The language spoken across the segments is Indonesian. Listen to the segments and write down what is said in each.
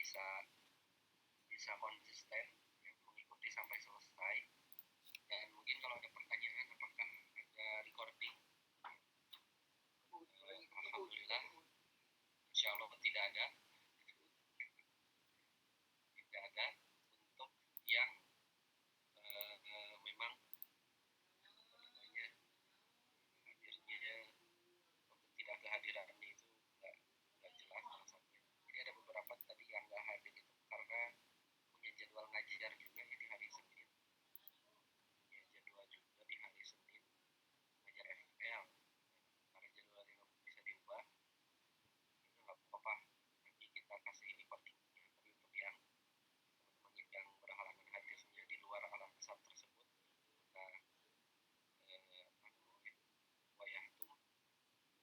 bisa konsisten ya, mengikuti sampai selesai. Dan mungkin kalau ada pertanyaan apakah ada recording, alhamdulillah insya Allah tidak ada untuk yang memang hadirnya tidak kehadirannya itu nggak jelas alasannya. Jadi ada beberapa tadi yang nggak hadir itu karena punya jadwal ngajar juga ya di hari Senin, punya jadwal juga di hari Senin ngajar FL. Karena jadwalnya nggak bisa diubah, itu nggak apa-apa, nanti kita kasih recordingnya. Tapi untuk yang teman-teman yang berhalangan hadirnya di luar alasan tersebut, maka wayahtum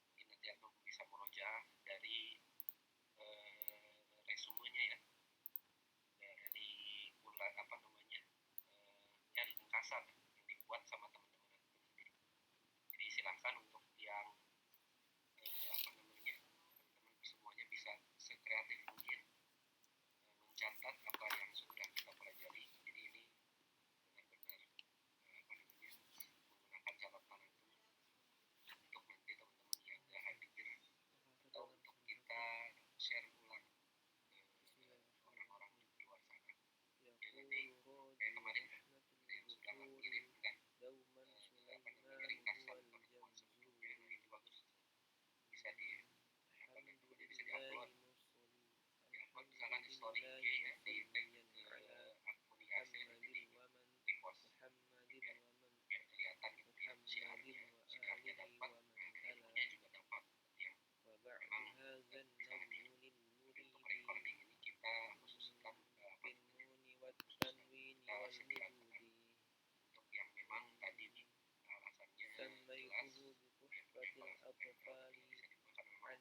mungkin nanti aku bisa merojaah dari resumenya ya, dari bulan ringkasan yang dibuat sama teman-teman sendiri. Jadi silakan untuk yang teman-teman semuanya bisa sekreatif mungkin mencatat apa yang sudah kita pelajari. Jadi ini benar-benar menggunakan catatan itu untuk nanti teman-teman yang nggak hadir atau untuk kita share ulang orang-orang di luar sana. Ya nanti kayak kemarin yang sudah ngirim kan ringkasan pertemuan sebelumnya, nah itu bagus, bisa diupload misalkan di story IG ya, di tag akun IAC, nanti di repost biar kelihatan gitu ya, siarnya dapat, ilmunya juga dapat ya. Memang bisa hadir. Untuk recording ini kita khususkan kita sediakan untuk yang memang tadi alasannya jelas ya, bisa digunakan memang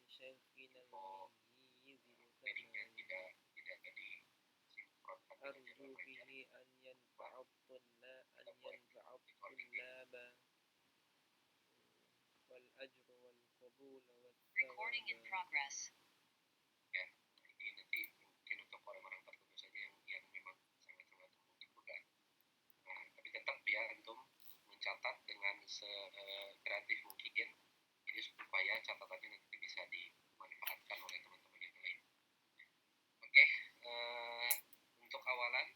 info weddingnya tidak jadi sinkronkan dengan jadwal ngajar. Kita buat recordingnya. Recording in progress. Ya, ini nanti mungkin untuk orang-orang tertentu saja yang memang sangat-sangat membutuhkan. Nah, tapi tetap ya antum mencatat dengan sekreatif mungkin, jadi supaya catatannya nanti bisa dimanfaatkan oleh teman-teman yang lain. Oke, untuk awalan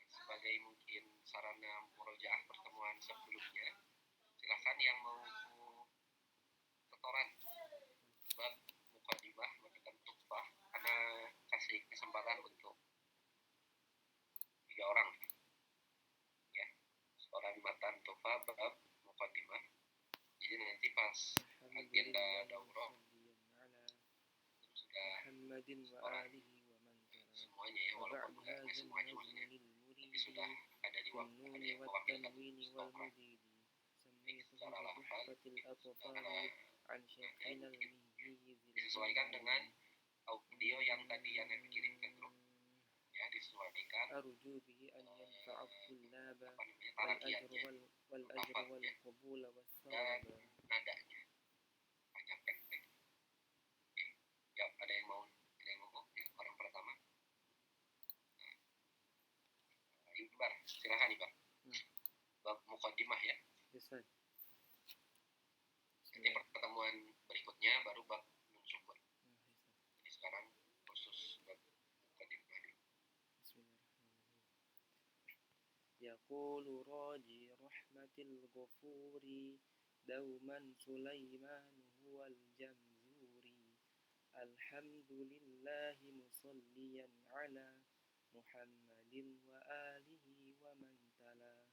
sebagai mungkin sarana murojaah pertemuan sebelumnya, silahkan yang mau setoran bab muqaddimah matan tukhfah, karena kasih kesempatan untuk 3 orang ya, setoran matan tukhfah bab muqaddimah. Jadi nanti pas agenda daurah sudah setoran semuanya ya, walaupun nggak semuanya maksudnya, tapi sudah ada yang mewakilkan setoran baik secara lafaz secara nada, disesuaikan dengan audio yang tadi yang dikirim ke grup ya, disesuaikan tarakiatnya, lafaznya dan nadanya, panjang pendek. Oke. Ya, ada yang mau ya, orang pertama. Ibar, silakan Ibar. Bab muqaddimah ya. Nanti pertemuan berikutnya baru bab nun sumber. Jadi sekarang khusus bab muqaddimah dulu. Yaqulu raji rahmatil ghafuri dauman Sulaiman huwal jamzuri alhamdulillahi musalliyan ala Muhammadin wa alihi wa man tala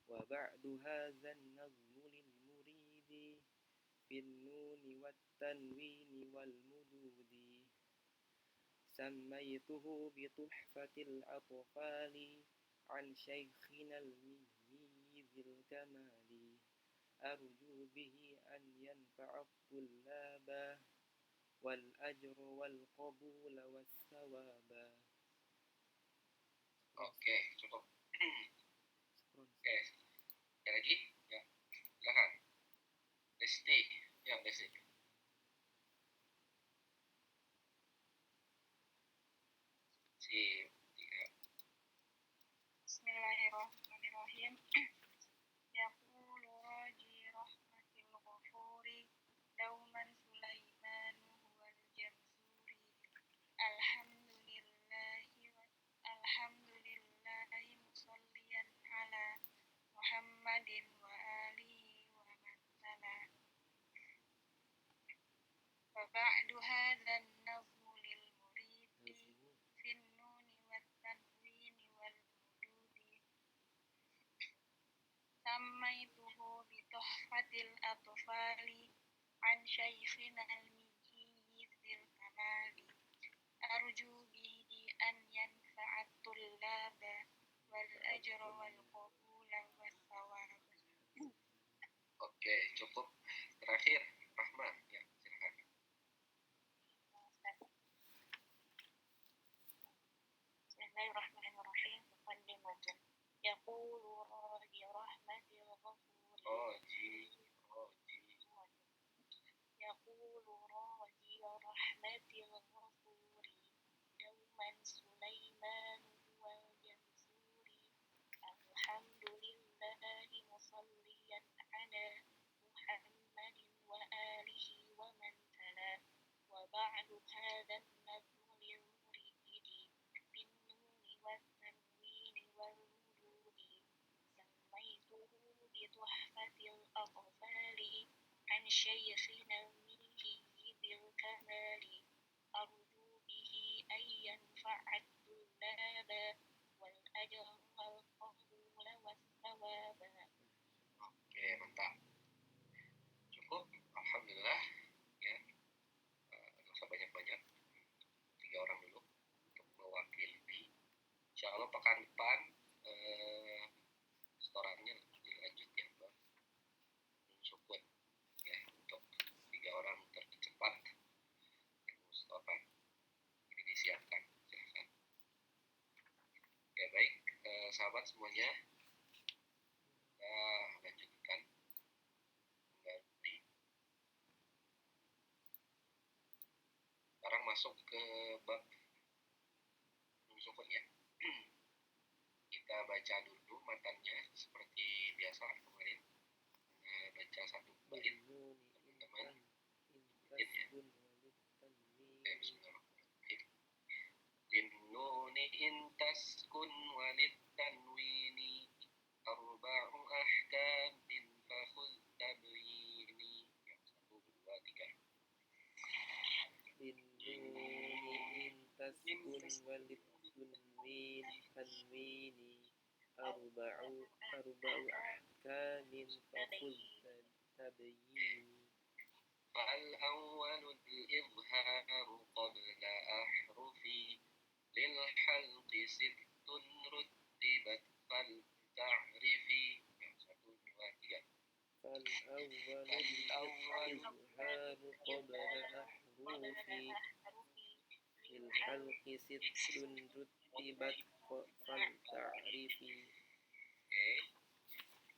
wa ba'du hadha an-nazmu lil muridi fin nuni wat tanwini wal mududi sammaytuhu bi tuhfatil atfali an shaykhina al-mihyi dzil kamali arju bihi an yanfa'a tullaba wal ajra wal qabula was thawaba. Oke, cukup. Oke, ada lagi? Ya, silakan. Desti, ya Desti. Si tiga. Bismillahirrahmanirrahim. Yaqulu raji rahmatil ghafuri dauman Sulaiman huwal jamsuri. Alhamdulillahi musalliyan ala Muhammadin wa alihi wa man tala. Wa ba'du hadzal nazmu lil muridi fin nuni wat tanwini wal mududi. Sammaituhu bi tuhfatil atfali an syaikhina al-miyyi dzil kamali. Arju bihi an yanfa'at tullaba wal ajra wal qabula was thawaba. Oke, cukup. Terakhir, Rahma. Ya, silakan. Bismillahirrahmanirrahim. Muqaddimatun. Yaqulu raji rahmatil ghafuri. Yaqulu raji rahmatil ghafuri dauman Sulaiman wal jamsuri. Alhamdulillahi musalliyan ala Muhammadin wa alihi wa man tala. Wa ba'du hadzal nazmu lil muridi bin nuni wat tanwini wal mududi. Sammaituhu bi tuhfatil atfali an syaikhina al-miyyi dzil kamali. Arju bihi an yanfa'at tullaba wal ajra wal qabula was thawaba. Oke, mantap. Cukup. Alhamdulillah. Ya, nggak usah banyak-banyak. 3 orang dulu untuk mewakili. Insya Allah pekan depan setorannya dilanjut ya, Bang. Syukur ya untuk 3 orang tercepat yang setoran. Jadi disiapkan, silakan. Ya baik, sahabat semuanya, kita lanjutkan kembali. Sekarang masuk ke bab syukur ya. Kita baca dulu matanya seperti biasa kemarin. Baca satu bait teman-teman. Bismillahirrahmanirrahim. Linnuni intaskun walid tanwini arba'u ahkamin fakhud tabyini. 1, 2, 3. Linnuni intaskun walid tanwini arba'u ahkamin fakhudh tabyini. فالأول الإظهار قبل أحرفي للحلق 6 رتبت فلتعرفي. 1, 2, 3. فالأول الإظهار قبل أحرفي للحلق 6 رتبت فلتعرفي.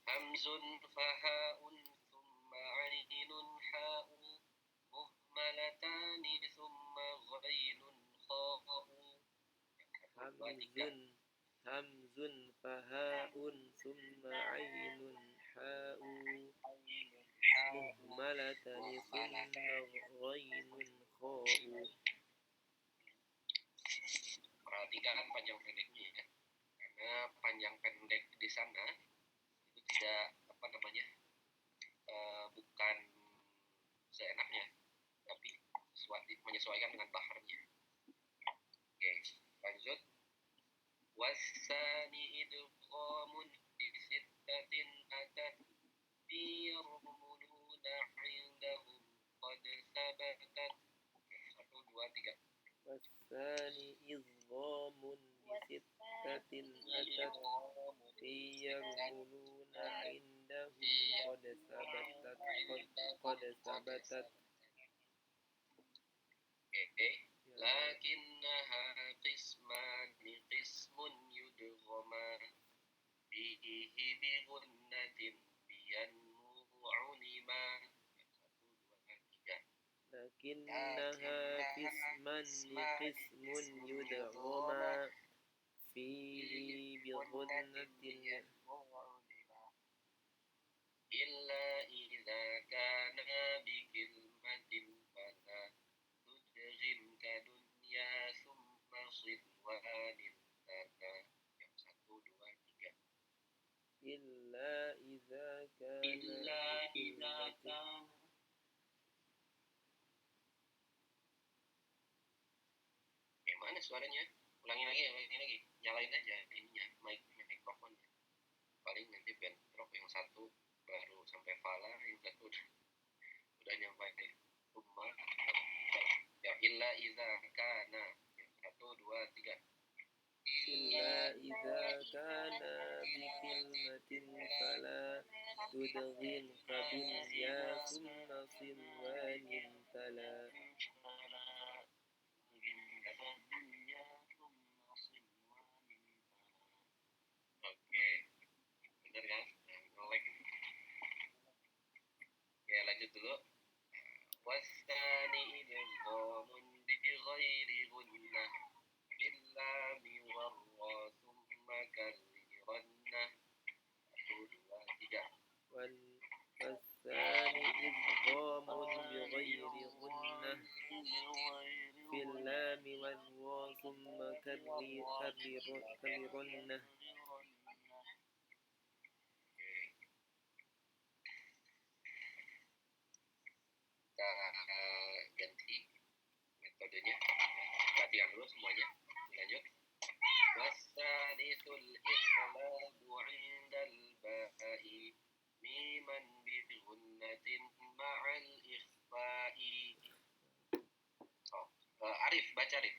همز فهاء ثم عين حاء مهملتان ثم غين خاء. همز فهاء ثم عين حاء مهملتان ثم غين خاء. Perhatikan panjang pendeknya ya. Karena panjang pendek di sana itu tidak bukan seenaknya, tapi menyesuaikan dengan baharnya. Oke, lanjut. Wasani idghamun bi sittatin atat bi yarmuluna indahum qad sabatat. 1, 2, 3. والثاني إضغام بستة أتت في يرملون عندهم قد ثبتت. لكنها قسمان قسم يدغما به بغنة بينمو علما. 1, 2, 3. lakinnaha qismun yudghama fihi bighunnatin illa idza kana bikilmatin fala tudghim kadunya summa sidwanin tata. Yang 1, 2, 3. illa idza kana Mana suaranya? Ulangi lagi. Nyalain aja ininya, mikrofonnya. Paling nanti bentrok yang 1 baru sampai fala, yang 1 udah nyampe umma. Ya illa idza kana. 1, 2, 3. illa idza kana bikilmatin fala tudghim kadunya summa sidwanin tala. Oke, bener kan? Ngelek. Oke, lanjut dulu. Wasani idghamun bi ghairi gunnah billami warra summa karriranna. 1, 2, 3. والثاني إدغام بغير غنة في اللام والواو ثم كررنه. Kita ganti metodenya. Perhatikan dulu semuanya. Lanjut. Wasanitul iqlabu indal ba'i miman bighunnatin ma'al ikhfa'i. Arif, baca Arif.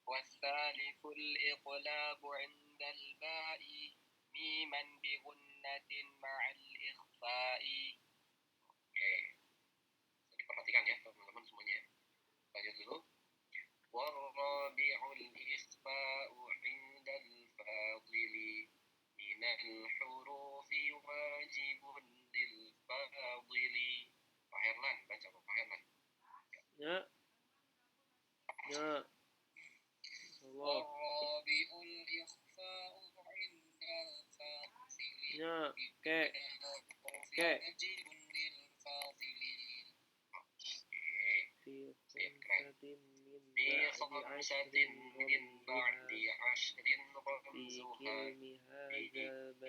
Wasanithul iqlabu indal ba'i miman bighunnatin ma'al ikhfa'i. Oke. Diperhatikan ya teman-teman semuanya. Lanjut dulu. Warrabi'ul ikhfa'u indal fadili minal hurufi wajibun lil fadili. Pak Herlan, baca Pak Herlan. Ya. Allah. Warrabi'ul ikhfa'u indal fadili. Ya, ke. في خمسة من بعد عشر رمزها في كلم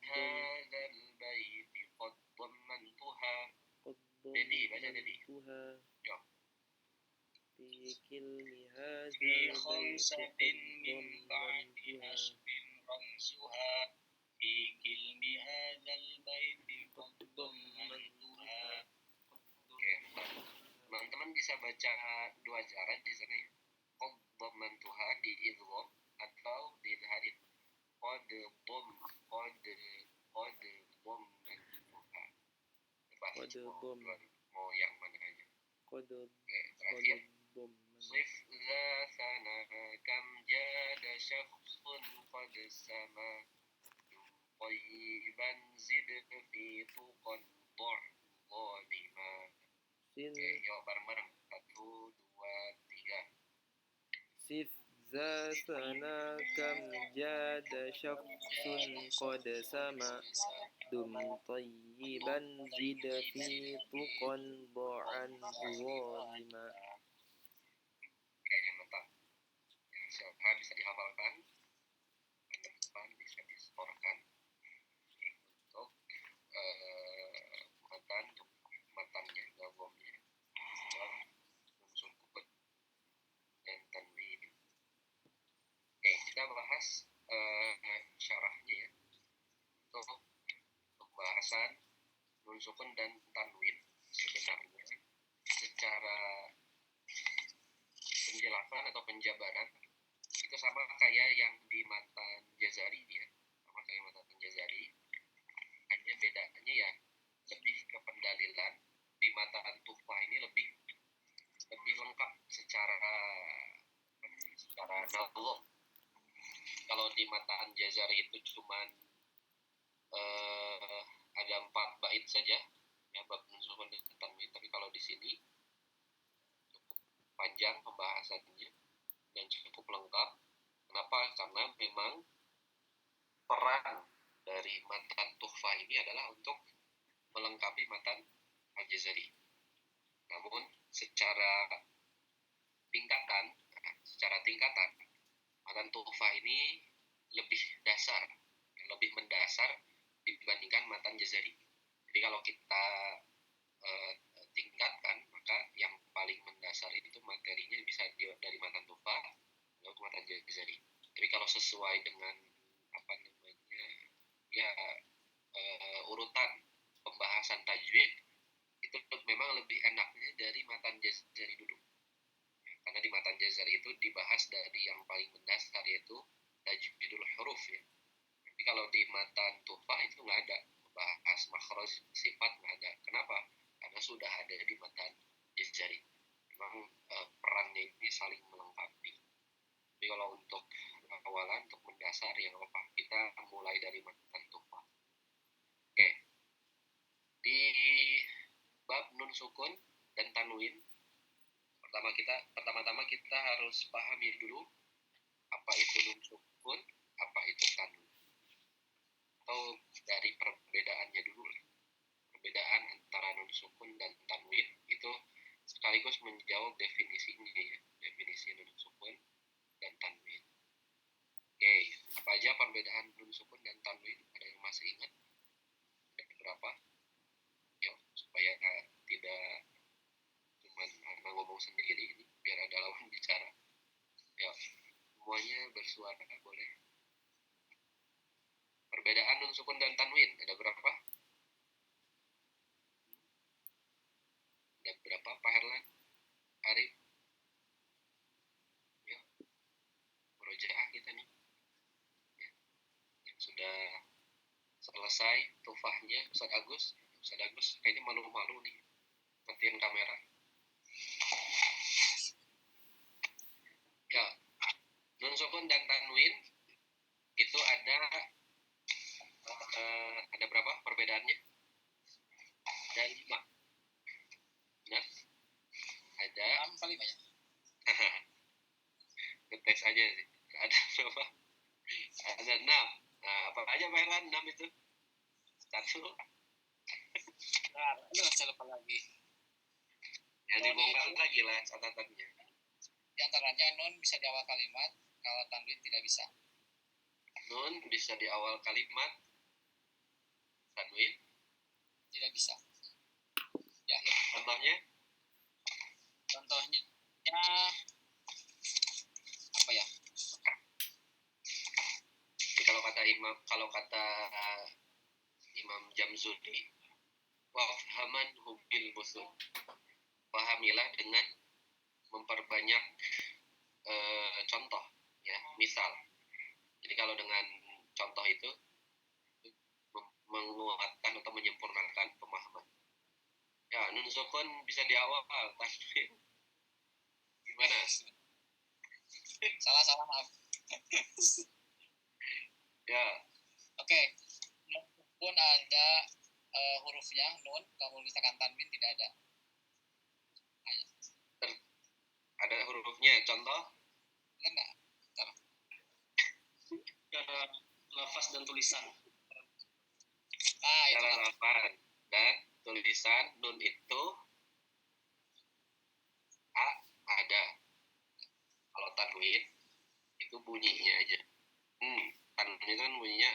هذا البيت قد ضمنتها في كلم هذا في خمسة من بعد عشر رمزها في كلم هذا البيت قد ضمنتها. Teman-teman bisa baca 2 cara di sini. Qad dhammantuha di idgham atau di idharin. Qad dhammantuha. Bebas mau yang mana aja. Oke, terakhir. Sif za sana kam jada syakhsun qad sama tayyiban zid fi tuqan dhalima. Oke, yuk bareng-bareng. 1, 2, 3. Sif za sana kam jada syakhsun qad sama dum tayyiban zid fi tuqan dha'an zalima. Oke, mantap. Siapa bisa dihafalkan? Depan bisa disetorkan untuk matannya, gabungnya. Unsur kubut dan tanwin. Oke, kita bahas syarahnya ya. Untuk pembahasan nun sukun dan tanwin sebenarnya secara penjelasan atau penjabaran itu sama kayak yang di matan Jazari ya, hanya bedanya ya lebih ke pendalilan. Di matan Tuhfah ini lebih lengkap secara nahwu. Kalau di matan Jazari itu cuman ada 4 bait saja ya, ini adalah untuk melengkapi matan al-jazari. Namun secara tingkatan matan tuhfah ini lebih mendasar dibandingkan matan jazari. Jadi kalau kita tingkatkan, maka yang paling mendasar itu materinya bisa dari matan tuhfah lalu matan jazari. Tapi kalau sesuai dengan urutan pembahasan tajwid itu memang lebih enaknya dari matan jazari dulu. Karena di matan jazari itu dibahas dari yang paling mendasar, yaitu tajwidul huruf ya. Tapi kalau di matan tuhfah itu nggak ada bahas makhraj sifat, nggak ada. Kenapa? Karena sudah ada di matan jazari. Memang perannya ini saling melengkapi. Tapi kalau untuk awalan, untuk mendasar yang apa? Kita mulai dari matan tuhfah. Oke. Di bab nun sukun dan tanwin, pertama-tama kita harus pahami dulu apa itu nun sukun, apa itu tanwin. Atau dari perbedaannya dulu. Perbedaan antara nun sukun dan tanwin itu sekaligus menjawab definisinya ya, definisi nun sukun dan tanwin. Oke, apa aja perbedaan nun sukun dan tanwin? Ada yang masih ingat? Ada berapa? Ya, supaya tidak cuma ngomong sendiri ini, biar ada lawan bicara. Ya, semuanya bersuara boleh. Perbedaan nun sukun dan tanwin ada berapa? Ada berapa, Pak Herlan? Arif? Ya, murojaah kita nih. Ya, yang sudah selesai tufahnya, Ustaz Agus kayaknya malu-malu nih matiin kamera. Ya, nun sukun dan tanwin itu ada berapa perbedaannya? Ada 5. Benar? Ada 6 kali banyak. Ngetes aja sih. Ada berapa? Ada 6. Nah, apa aja Pak Herlan 6 itu? 1. Nah, lu saya lupa lagi. Yang dibongkar lagi lah catatannya. Di antaranya nun bisa di awal kalimat, kalau tanwin tidak bisa. Nun bisa di awal kalimat, tanwin tidak bisa. Ya, ya. Contohnya apa ya? Jadi kalau kata Imam Jamzuli, wafhaman hubil musuh, pahamilah dengan memperbanyak contoh ya, misal. Jadi kalau dengan contoh itu menguatkan atau menyempurnakan pemahaman. Ya, nun sukun bisa di awal, tanwin gimana? Salah maaf. Ya. Oke. Nun sukun ada hurufnya, nun, kalau misalkan tanwin tidak ada. Ada hurufnya, contoh? Enggak. Cara lafaz dan tulisan. Cara lafaz dan tulisan nun itu a ada. Kalau tanwin itu bunyinya aja. Tanwin itu kan bunyinya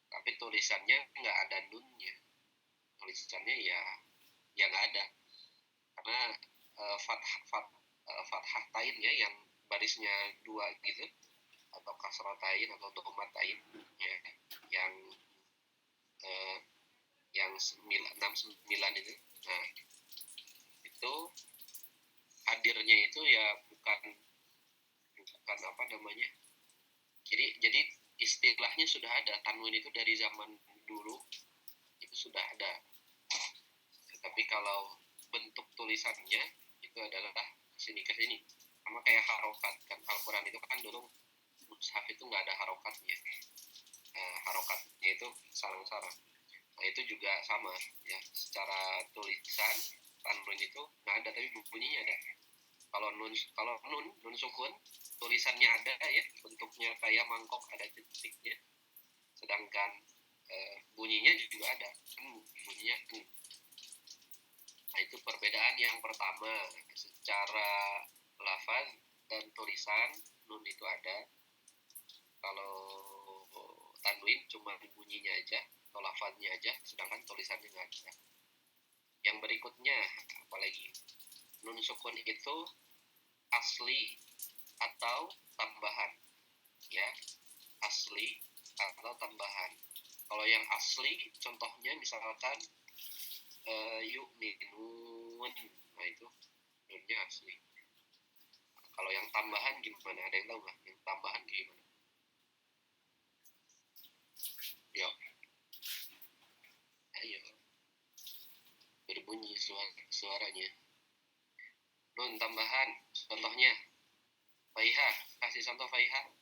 tapi tulisannya nggak ada nunnya. Tulisannya ya nggak ada. Karena fathah tain ya, yang barisnya 2 gitu, atau kasrotain atau domatain ya, yang 6-9 itu. Nah, itu hadirnya itu ya bukan apa namanya. Jadi istilahnya sudah ada, tanwin itu dari zaman dulu itu sudah ada. Tapi kalau bentuk tulisannya itu adalah kesini sama kayak harokat kan. Al-Quran itu kan dulu mushaf itu nggak ada harokatnya. Harokatnya itu sarang-sarang. Nah itu juga sama ya, secara tulisan tanwin itu nggak ada tapi bunyinya ada. Kalau nun sukun tulisannya ada ya, bentuknya kayak mangkok ada titiknya. Sedangkan bunyinya juga ada, bunyinya Nah, itu perbedaan yang pertama. Secara lafaz dan tulisan nun itu ada. Kalau tanwin cuma bunyinya aja atau lafaznya aja, sedangkan tulisannya nggak ada. Yang berikutnya apalagi, nun sukun itu asli atau tambahan, ya, asli atau tambahan. Kalau yang asli contohnya misalkan yu'minun, nah itu nunnya asli. Kalau yang tambahan gimana, ada yang tahu nggak yang tambahan gimana? Yuk, ayo, berbunyi suaranya. Nun tambahan, contohnya Faiha, kasih contoh Faiha.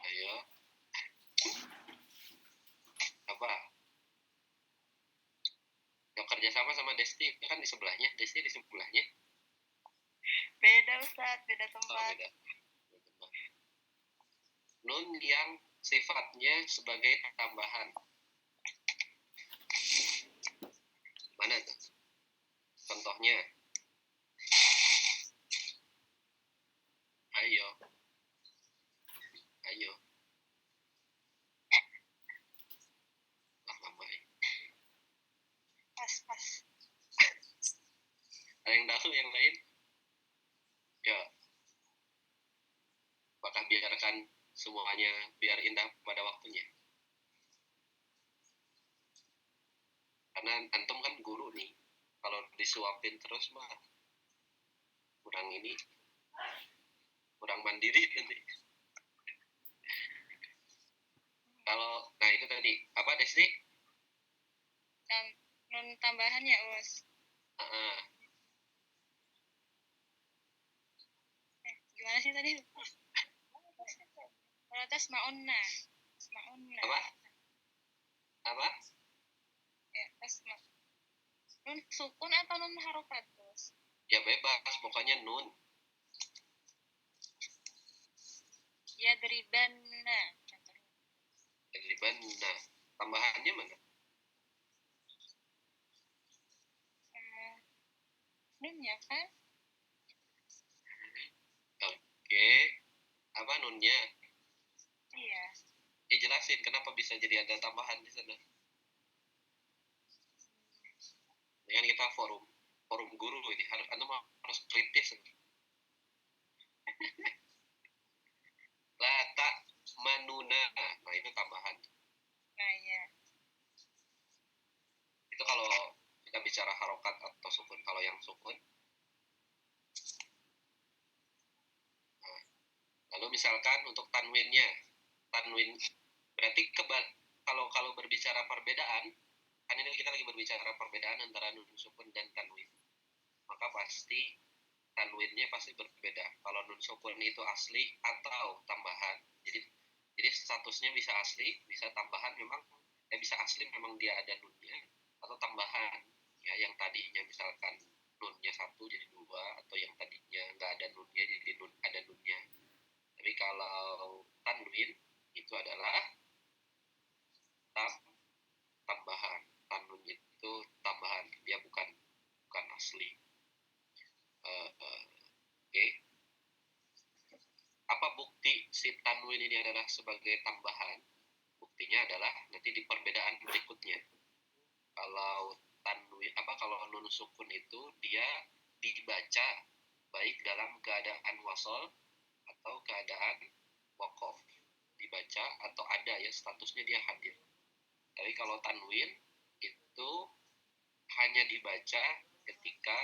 Ayo, apa? Yang kerjasama sama Desti itu kan di sebelahnya, Desti di sebelahnya. Beda Ustaz, beda Oh, tempat. beda. Nun yang sifatnya sebagai tambahan. Mana tuh? Contohnya. Ayo. Ayo. Lama ya. Pas. Ada yang tahu yang lain? Ya. Apakah biarkan semuanya biar indah pada waktunya? Karena antum kan guru nih. Kalau disuapin terus mah kurang mandiri nanti. Kalau, nah itu tadi apa Desti? Nun tambahan ya Us. Gimana sih tadi? Kalau tasma'unna. Apa? Ya, tasma'. Nun sukun atau nun harokat Us? Ya bebas, pokoknya nun. Yadribanna. Yadribanna. Tambahannya mana? Nunnya kan? Oke. Apa nunnya? Iya. Jelasin kenapa bisa jadi ada tambahan di sana. Ini kan kita forum guru ini, harus kritis. La ta manuna. Nah, itu tambahan. Nah, iya. Itu kalau kita bicara harokat atau sukun. Kalau yang sukun, nah, lalu misalkan untuk tanwin berarti kalau berbicara perbedaan, kan ini kita lagi berbicara perbedaan antara nun sukun dan tanwin, maka pasti tanwinnya pasti berbeda. Kalau nun sukun itu asli atau tambahan, jadi statusnya bisa asli, bisa tambahan, memang bisa asli memang dia ada nunnya, atau tambahan ya, yang tadinya misalkan nunnya 1 jadi 2, atau yang tadinya nggak ada nunnya jadi ada nunnya. Tapi kalau tanwin itu adalah tambahan. Tanwin itu tambahan, dia bukan asli. Oke. Apa bukti si tanwin ini adalah sebagai tambahan? Buktinya adalah nanti di perbedaan berikutnya. Kalau kalau nun sukun itu dia dibaca baik dalam keadaan wasol atau keadaan wakof, dibaca atau ada ya statusnya dia hadir. Tapi kalau tanwin itu hanya dibaca ketika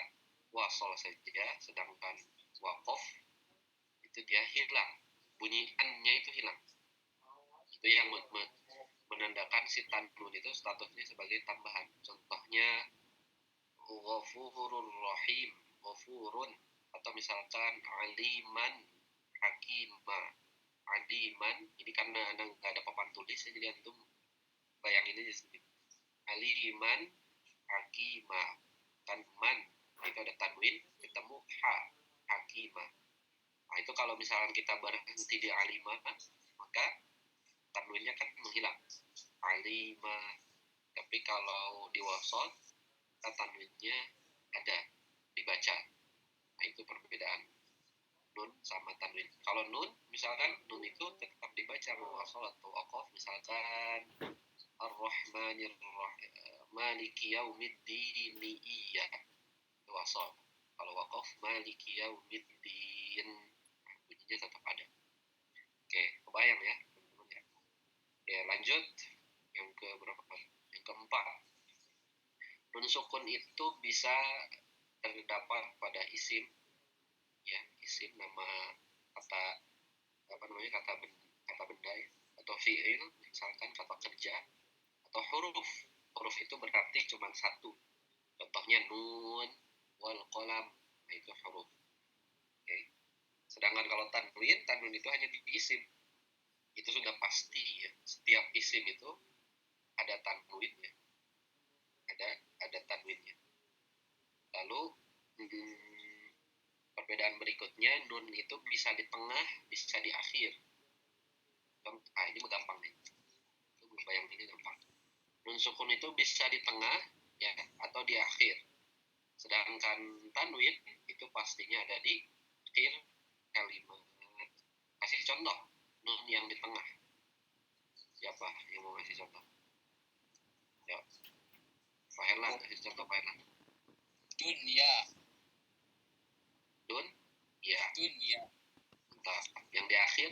wasol saja, sedangkan wakof itu dia hilang, bunyi an-nya itu hilang. Itu yang menandakan si tanwin itu statusnya sebagai tambahan. Contohnya ghafurur rahim, ghafurun, atau misalkan aliman hakima. Aliman ini karena nggak ada papan tulis ya, jadi antum bayangin aja sendiri. Aliman hakima, kan man itu ada tanwin ketemu ha, hakima. Nah itu kalau misalkan kita berhenti di alima, maka tanwinnya kan menghilang. Alima. Tapi kalau di wasol, tanwinnya ada, dibaca. Nah itu perbedaan nun sama tanwin. Kalau nun, misalkan nun itu tetap dibaca mau wasol atau waqaf, misalkan Ar-Rahmanir Rahim, Maliki Yaumiddin, iya itu wasol. Kalau waqaf Maliki Yaumiddin, bunyinya tetap ada. Oke, kebayang ya teman-teman ya. Oke, lanjut yang ke berapa? Yang keempat. Nun sukun itu bisa terdapat pada isim, ya isim nama kata apa namanya kata benda ya, atau fiil misalkan kata kerja, atau huruf itu berarti cuma satu, contohnya nun wal qalam, nah itu huruf. Oke. Sedangkan kalau tanwin itu hanya di isim, itu sudah pasti ya, setiap isim itu ada tanwinnya, ada tanwinnya. Lalu perbedaan berikutnya, nun itu bisa di tengah, bisa di akhir. Ini gampang nih. Itu bayang ini gampang. Nun sukun itu bisa di tengah ya atau di akhir. Sedangkan tanwin itu pastinya ada di akhir kalimat. Kasih contoh nun yang di tengah. Siapa yang mau kasih contoh? Ya. Pak Herlan, kasih contoh Pak Herlan. Dunia. Dun? Ya. Dunia. Entah. Yang di akhir?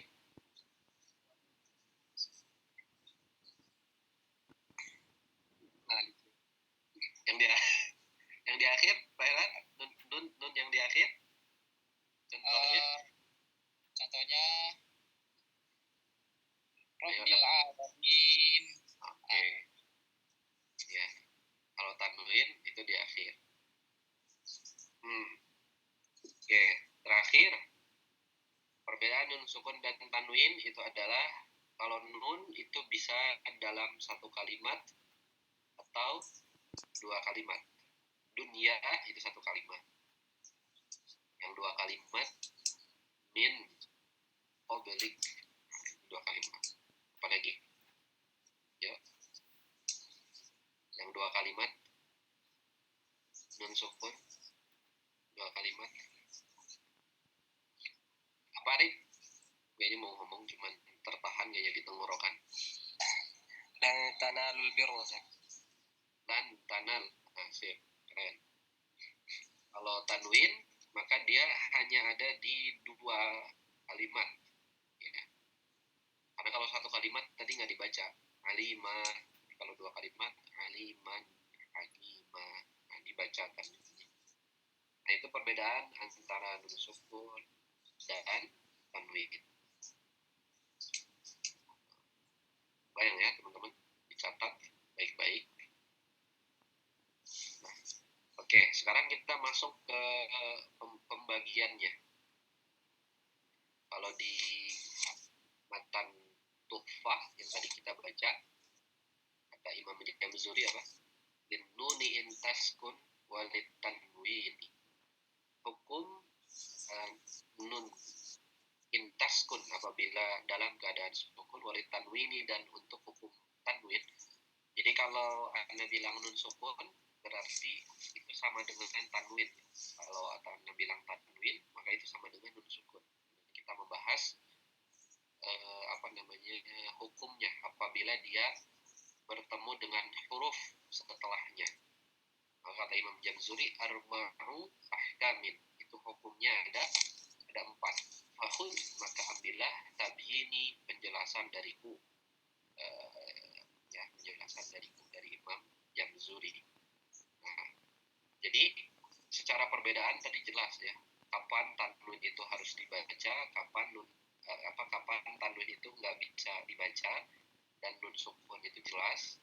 Yang di akhir Pak Herlan, nun yang di akhir? Contohnya? Contohnya Rabbil Alamin. Oke. Ya. Kalau tanwin itu di akhir. Oke. Terakhir, perbedaan nun sukun dan tanwin itu adalah kalau nun itu bisa dalam satu kalimat atau dua kalimat. Dunia itu satu kalimat. Yang dua kalimat min obelik, dua kalimat. Apa lagi? Ya. Yang dua kalimat nun sukun, dua kalimat. Apa Arif? Kayaknya mau ngomong cuman tertahan kayaknya di tenggorokan. Lan tanalul birra. Lan tanal, sip, keren. Kalau tanwin maka dia hanya ada di dua kalimat ya. Karena kalau satu kalimat tadi nggak dibaca alima, kalau dua kalimat aliman, agima, nah dibacakan. Nah itu perbedaan antara nun sukun dan tanwin. Bayang ya teman-teman, dicatat baik-baik. Nah, oke, sekarang kita masuk ke pembagiannya. Kalau di matan Tuhfah yang tadi kita baca, kata Imam Jamzuri apa? Linnuni intaskun walid tanwini. Hukum nun intaskun apabila dalam keadaan sukun walid tanwini, dan untuk hukum tanwin. Jadi kalau Anda bilang nun sukun berarti itu sama dengan tanwin. Kalau Anda bilang tanwin maka itu sama dengan nun sukun. Kita membahas hukumnya apabila dia bertemu dengan huruf setelahnya. Maka kata Imam Jamzuri, arba'u ahkamin, itu hukumnya ada 4. Fahud, maka ambillah tabyini, penjelasan dariku. Penjelasan dariku dari Imam Jamzuri. Nah, jadi secara perbedaan tadi jelas ya, kapan tanwin itu harus dibaca, kapan tanwin itu nggak bisa dibaca, dan nun sukun itu jelas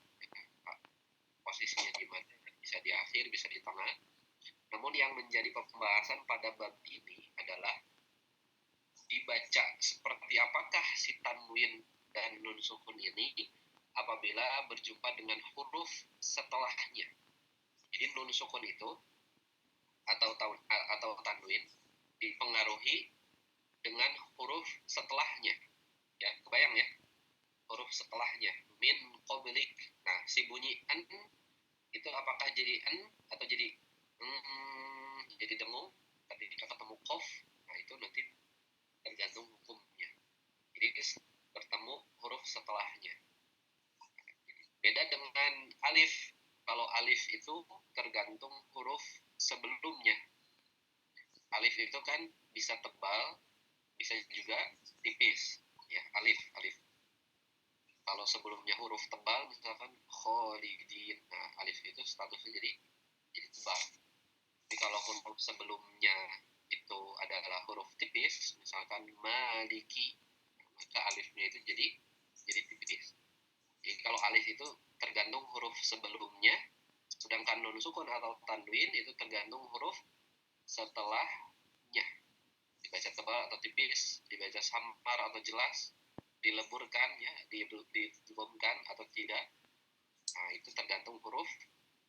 posisinya di mana, bisa di akhir, bisa di tengah. Namun yang menjadi pembahasan pada bab ini adalah dibaca seperti apakah si tanwin dan nun sukun ini apabila berjumpa dengan huruf setelahnya. Jadi nun sukun itu atau tanwin dipengaruhi dengan huruf setelahnya. Ya, kebayang ya? Huruf setelahnya. Min qablik. Nah, si bunyi an itu apakah jadi an atau jadi dengung ketika ketemu qaf? Nah, itu nanti tergantung hukumnya. Jadi bertemu huruf setelahnya. Beda dengan alif. Kalau alif itu tergantung huruf sebelumnya. Alif itu kan bisa tebal, bisa juga tipis. Ya, alif. Kalau sebelumnya huruf tebal, misalkan kholidin, nah alif itu statusnya jadi tebal. Tapi kalau huruf sebelumnya itu adalah huruf tipis, misalkan maliki, maka alifnya itu jadi tipis. Jadi kalau alif itu tergantung huruf sebelumnya, sedangkan nun sukun atau tanwin itu tergantung huruf setelahnya. Dibaca tebal atau tipis, dibaca samar atau jelas, dileburkan ya, dibomkan atau tidak. Nah, itu tergantung huruf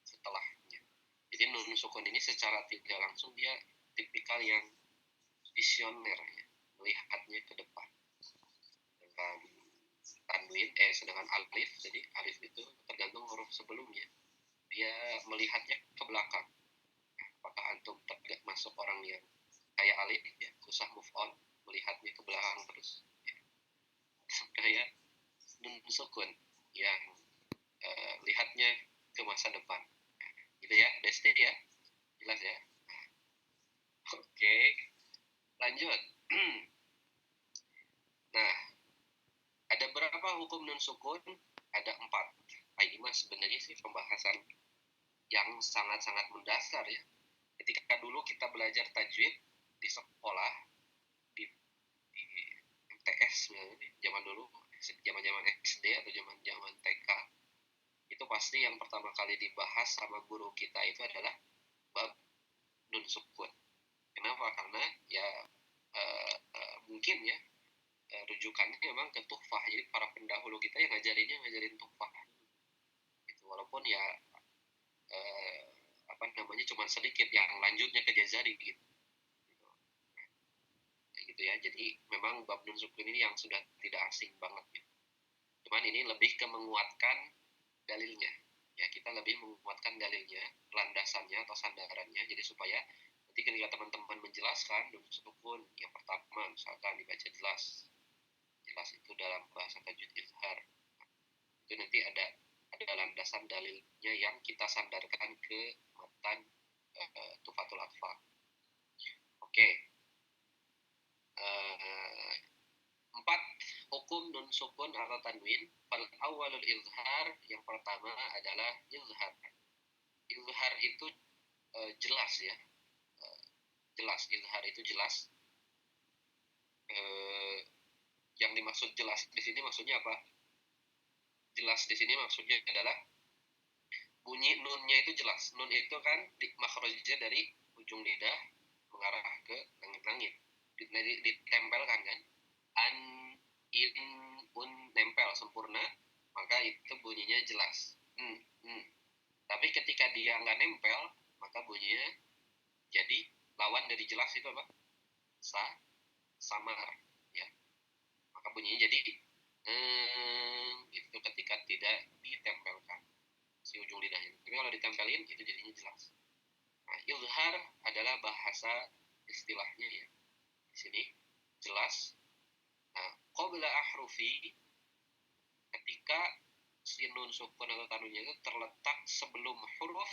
setelahnya. Jadi nun sukun ini secara tidak langsung dia tipikal yang visioner ya, melihatnya ke depan. Sedangkan tanwin sedangkan alif, jadi alif itu tergantung huruf sebelumnya. Dia melihatnya ke belakang. Apakah antum tidak masuk orang yang kayak alif ya, susah move on, melihatnya ke belakang terus. Ya. Kayak nun sukun yang lihatnya ke masa depan. Gitu ya, Desti ya. Jelas ya? Oke, lanjut. Nah, ada berapa hukum nun sukun? Ada 4. Nah, ini mah sebenarnya sih pembahasan yang sangat-sangat mendasar ya. Ketika dulu kita belajar tajwid di sekolah, di MTS, zaman dulu, zaman-zaman SD atau zaman-zaman TK, itu pasti yang pertama kali dibahas sama guru kita itu adalah bab nun sukun. Kenapa? Karena ya mungkin ya rujukannya memang ke tuhfah. Jadi para pendahulu kita yang ngajarin tuhfah. Gitu. Walaupun ya cuma sedikit yang lanjutnya ke jazari gitu. Gitu ya. Jadi memang bab nun sukun ini yang sudah tidak asing banget gitu. Cuman ini lebih ke menguatkan dalilnya. Ya, kita lebih menguatkan dalilnya, landasannya atau sandarannya. Jadi supaya nanti ketika teman-teman menjelaskan nun sukun yang pertama misalkan dibaca jelas itu dalam bahasa tajwid izhar, itu nanti ada landasan dalilnya yang kita sandarkan ke matan Tufatul Atfal. Oke. 4 hukum nun sukun atau tanwin. Fal awalul izhar, yang pertama adalah izhar. Izhar itu jelas ya. Jelas, izhar itu jelas. Yang dimaksud jelas di sini maksudnya apa? Jelas di sini maksudnya adalah bunyi nunnya itu jelas. Nun itu kan makhrajnya dari ujung lidah mengarah ke langit-langit. Ditempelkan kan. An, in, un, nempel sempurna, maka itu bunyinya jelas. Tapi ketika dia nggak nempel, maka bunyinya jadi lawan dari jelas itu apa? Samar. Ya. Maka bunyinya jadi itu ketika tidak ditempelkan si ujung lidahnya. Tapi kalau ditempelin itu jadinya jelas. Nah, izhar adalah bahasa istilahnya ya. Di sini jelas. Nah, qabla ahrufi, ketika si nun sukun atau tanwinnya itu terletak sebelum huruf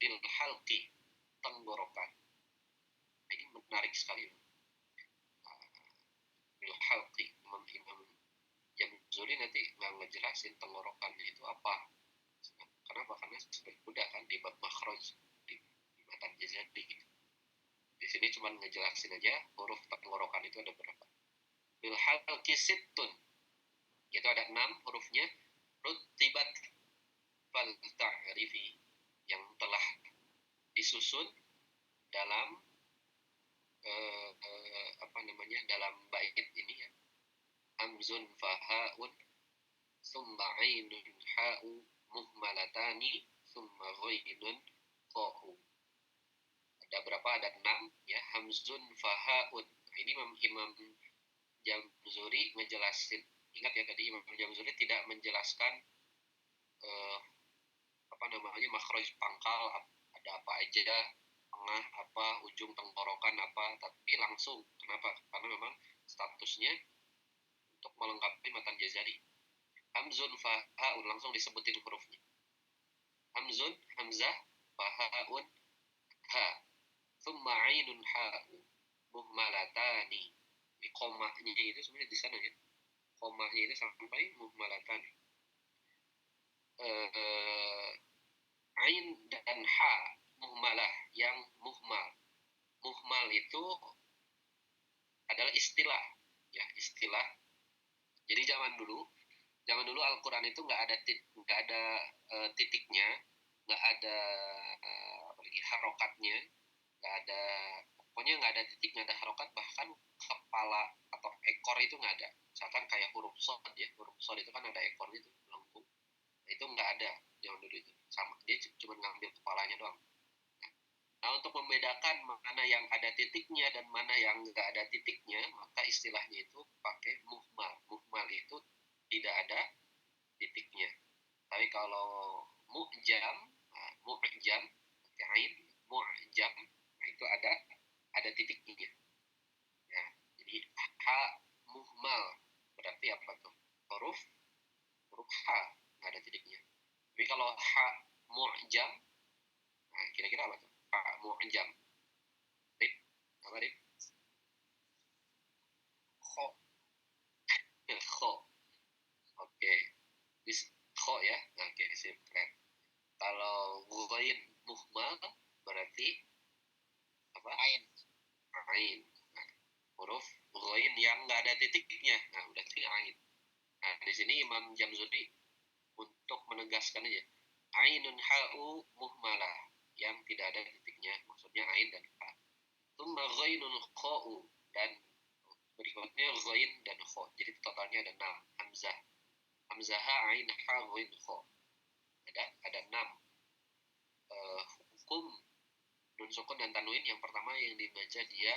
bil halqi, tenggorokan. Ini menarik sekali. Bil halqi, Imam Jamzuri nanti nggak ngejelasin tenggorokannya itu apa. Kenapa? Karena sudah mudah kan di bab makhraj di matan jazari gitu. Di sini cuma ngejelasin aja huruf tenggorokan itu ada berapa. Bil halqi sittun, itu ada 6 hurufnya. Rutibat fal ta'rifi, yang telah disusun dalam dalam bait ini ya. Hamzun fahaun summa ainun ha'u muhmalatani summa ghainun qa'u. Ada berapa? Ada 6 ya. Hamzun fahaun, Ini Imam Jamzuri ngejelasin. Ingat ya tadi Imam Jamzuri tidak menjelaskan makhraj pangkal ada apa aja, tengah apa, ujung tenggorokan apa, tapi langsung. Kenapa? Karena memang statusnya untuk melengkapi matan jazari. Hamzun fahaun langsung disebutin hurufnya. Hamzun, hamzah, fahaun, ha. Thumma ainun ha'u. Muhmalatani. Di komahnya itu sebenarnya di sana ya. Komahnya itu sampai muhmalatani. Ain dan ha muhmalah yang muhmal. Muhmal itu adalah istilah ya, istilah. Jadi zaman dulu Al-Qur'an itu nggak ada titiknya, nggak ada harokatnya, pokoknya nggak ada titik, nggak ada harokat, bahkan kepala atau ekor itu nggak ada. Misalkan kayak huruf shad ya, huruf shad itu kan ada ekornya itu melengkung. Itu nggak ada zaman dulu itu, sama dia cuma ngambil kepalanya doang. Nah, untuk membedakan mana yang ada titiknya dan mana yang nggak ada titiknya, maka istilahnya itu pakai muhmal. Muhmal itu tidak ada titiknya. Tapi kalau mu'jam pakai ain, mu'jam, nah itu ada titiknya. Ya, jadi ha muhmal berarti apa tuh? Huruf H nggak ada titiknya. Tapi kalau ha mu'jam, nah kira-kira apa tuh? Ha mu'jam. Rip, apa Rip? Kho. Oke. Kho ya. Oke, sip, keren. Kalau ghain muhmal berarti apa? Ain. Nah, huruf ghain yang nggak ada titiknya. Nah, berarti ain. Nah, di sini Imam Jamzuri untuk menegaskan aja. Ainun ha'u muhmalah yang tidak ada titiknya, maksudnya ain dan ha. Tsumma ghainun kha'u, dan berikutnya ghain dan kha. Jadi totalnya ada 6. Hamzah. Hamzah ain ha ghain kha. Ada 6. Hukum nun sukun dan tanwin yang pertama yang dibaca dia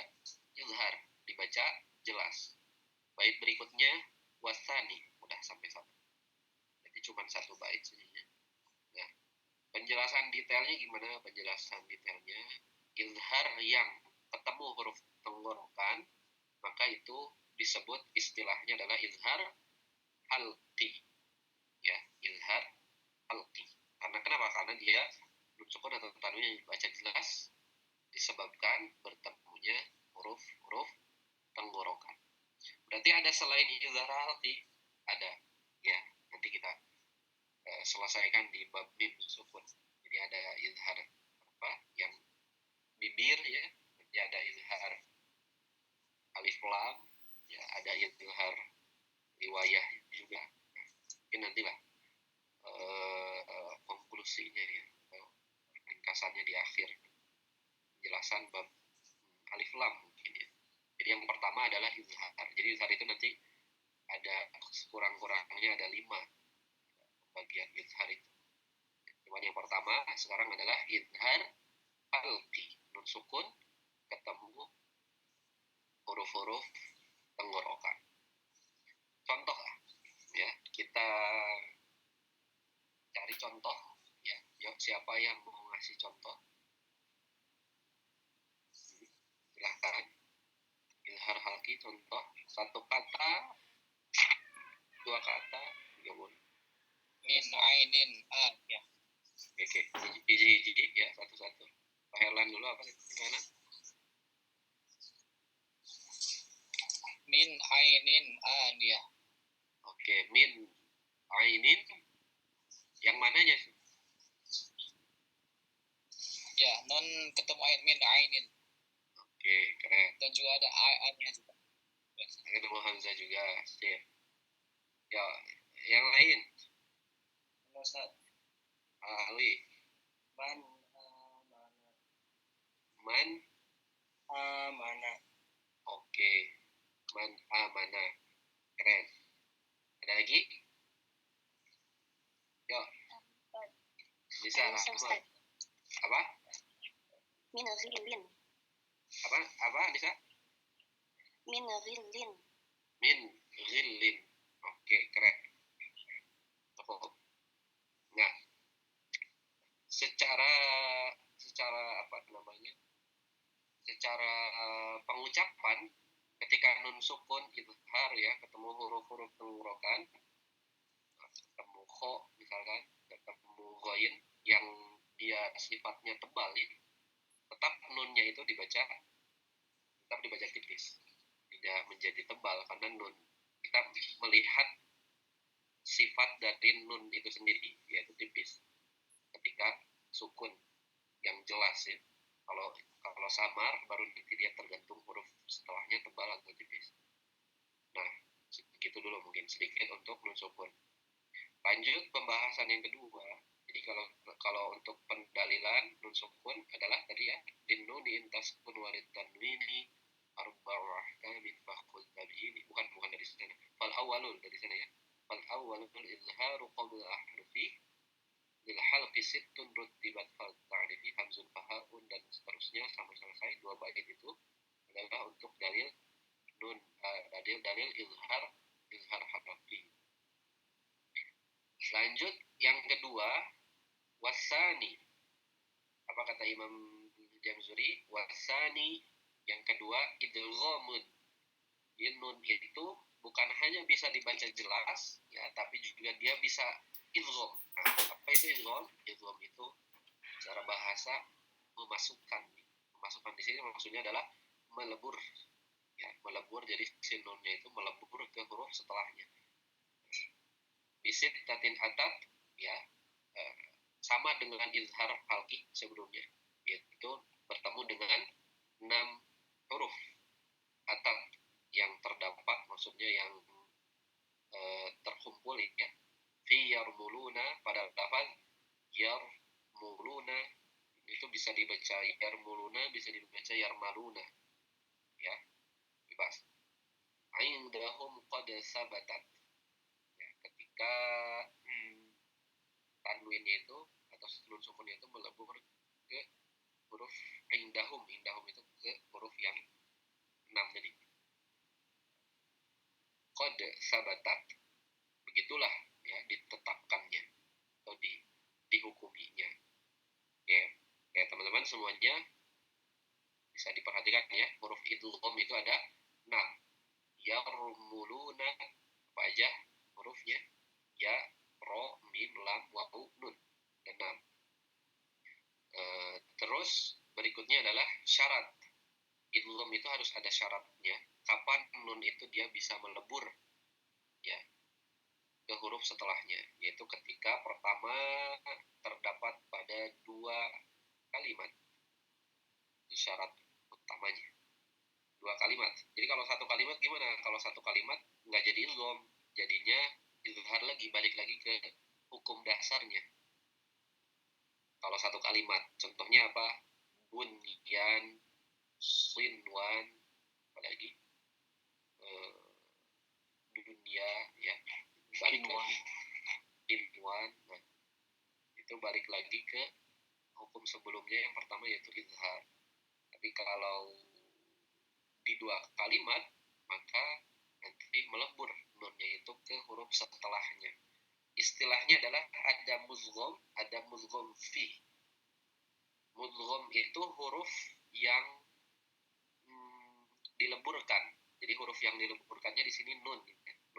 izhar, dibaca jelas. Bait berikutnya wasani, udah sampai 1. Berarti cuma 1 bait saja. Nah, penjelasan detailnya gimana? Penjelasan detailnya izhar yang ketemu huruf tenggorokan, maka itu disebut istilahnya adalah izhar halqi. Ya, izhar halqi. Karena kenapa? Karena dia nun sukun atau tanwin yang dibaca jelas disebabkan bertemunya huruf tenggorokan. Berarti ada selain izhar halqi, ada. Ya, nanti kita selesaikan di bab mim sukun. Jadi ada izhar apa? Yang bibir ya, nanti ada izhar alif lam, ya ada izhar riwayah juga. Mungkin nantilah konklusinya ya, ringkasannya di akhir penjelasan bab alif lam mungkin ya. Jadi yang pertama adalah izhar. Jadi izhar itu nanti ada kurang-kurangnya ada 5 bagian izhar itu. Cuman yang pertama sekarang adalah izhar halqi, nun sukun ketemu huruf-huruf tenggorokan. Contoh ya, kita cari contoh ya. Yuk, siapa yang mau ngasih contoh? Silahkan. Izhar halqi contoh 1 kata, 2 kata, 3 boleh. Min ainin an ya. Oke, hiji ya, satu-satu. Pak Herlan dulu apa gimana? Min ainin an ya. Oke, min ainin yang mananya? Ya, non ketemu ain, min ainin. Oke, keren. Dan juga ada an-nya juga. Ketemu hamzah juga, sip. Ya, yang lain. Ustaz. Ali. Man amana. Oke. Man amana. Keren. Ada lagi? Yuk. Bisa Rahmat. Apa? Min ghilin. Apa? Bisa? min ghillin. Min ghillin. Oke, keren. Cukup. Nah, secara apa namanya? Secara pengucapan ketika nun sukun izhar ya, ketemu huruf-huruf tenggorokan, ketemu kho misalkan, ketemu ghain yang dia sifatnya tebal ya, tetap nunnya itu tetap dibaca tipis, tidak menjadi tebal karena nun kita melihat sifat dari nun itu sendiri yaitu tipis ketika sukun yang jelas ya. Kalau samar baru nanti dia tergantung huruf setelahnya tebal atau tipis. Nah, begitu dulu mungkin sedikit untuk nun sukun. Lanjut pembahasan yang kedua. Jadi kalau untuk pendalilan nun sukun adalah tadi ya, linnuni intaskun walid tanwini arba'ah kamin fahkul tabiini. Bukan dari sana. Fal awwalul dari sana ya. Fal awwalul izharu qabla ahrufi lil halqi sittun rutibat fal ta'rifi hamzun fahaun dan seterusnya sampai selesai. Dua bait itu adalah untuk dalil nun dalil izhar harafi. Lanjut yang kedua, wasani. Apa kata Imam Jamzuri? Wasani yang kedua idghamun. Nun itu bukan hanya bisa dibaca jelas ya, tapi juga dia bisa idgham. Nah, apa itu idgham? Idgham itu secara bahasa memasukkan. Memasukkan di sini maksudnya adalah melebur. Ya, melebur jadi si nunnya itu melebur ke huruf setelahnya. Bisit tatin atat ya sama dengan izhar halki sebelumnya, yaitu bertemu dengan 6 huruf atat yang terdapat, maksudnya yang terkumpul ya. Fi yarmuluna pada lafaz yarmuluna itu bisa dibaca yarmuluna, bisa dibaca yarmaluna ya, bebas. Indahum qad sabatat. Ketika tanwinnya itu atau nun sukunnya itu melebur ke huruf indahum itu ke huruf yang 6 tadi. Qad sabatat, begitulah ya ditetapkannya atau dihukuminya ya teman-teman semuanya bisa diperhatikan ya, huruf idgham itu ada 6. Yarmuluna apa aja hurufnya? Ya, ro, mim, lam, wawu, nun. Dan 6. Terus berikutnya adalah syarat. Idgham itu harus ada syaratnya. Kapan nun itu dia bisa melebur ya ke huruf setelahnya, yaitu ketika pertama terdapat pada 2 kalimat. Itu syarat utamanya. 2 kalimat. Jadi kalau 1 kalimat gimana? Kalau 1 kalimat nggak jadi idgham, jadinya izhar lagi, balik lagi ke hukum dasarnya. Kalau 1 kalimat, contohnya apa? Bunyan, sinwan, apalagi dunia ya, balik lagi sinwan. Nah, itu balik lagi ke hukum sebelumnya yang pertama yaitu izhar. Tapi kalau di 2 kalimat maka nanti melebur nunnya itu ke huruf setelahnya. Istilahnya adalah ada mudgham fi. Mudgham itu huruf yang dileburkan. Jadi huruf yang dileburkannya di sini nun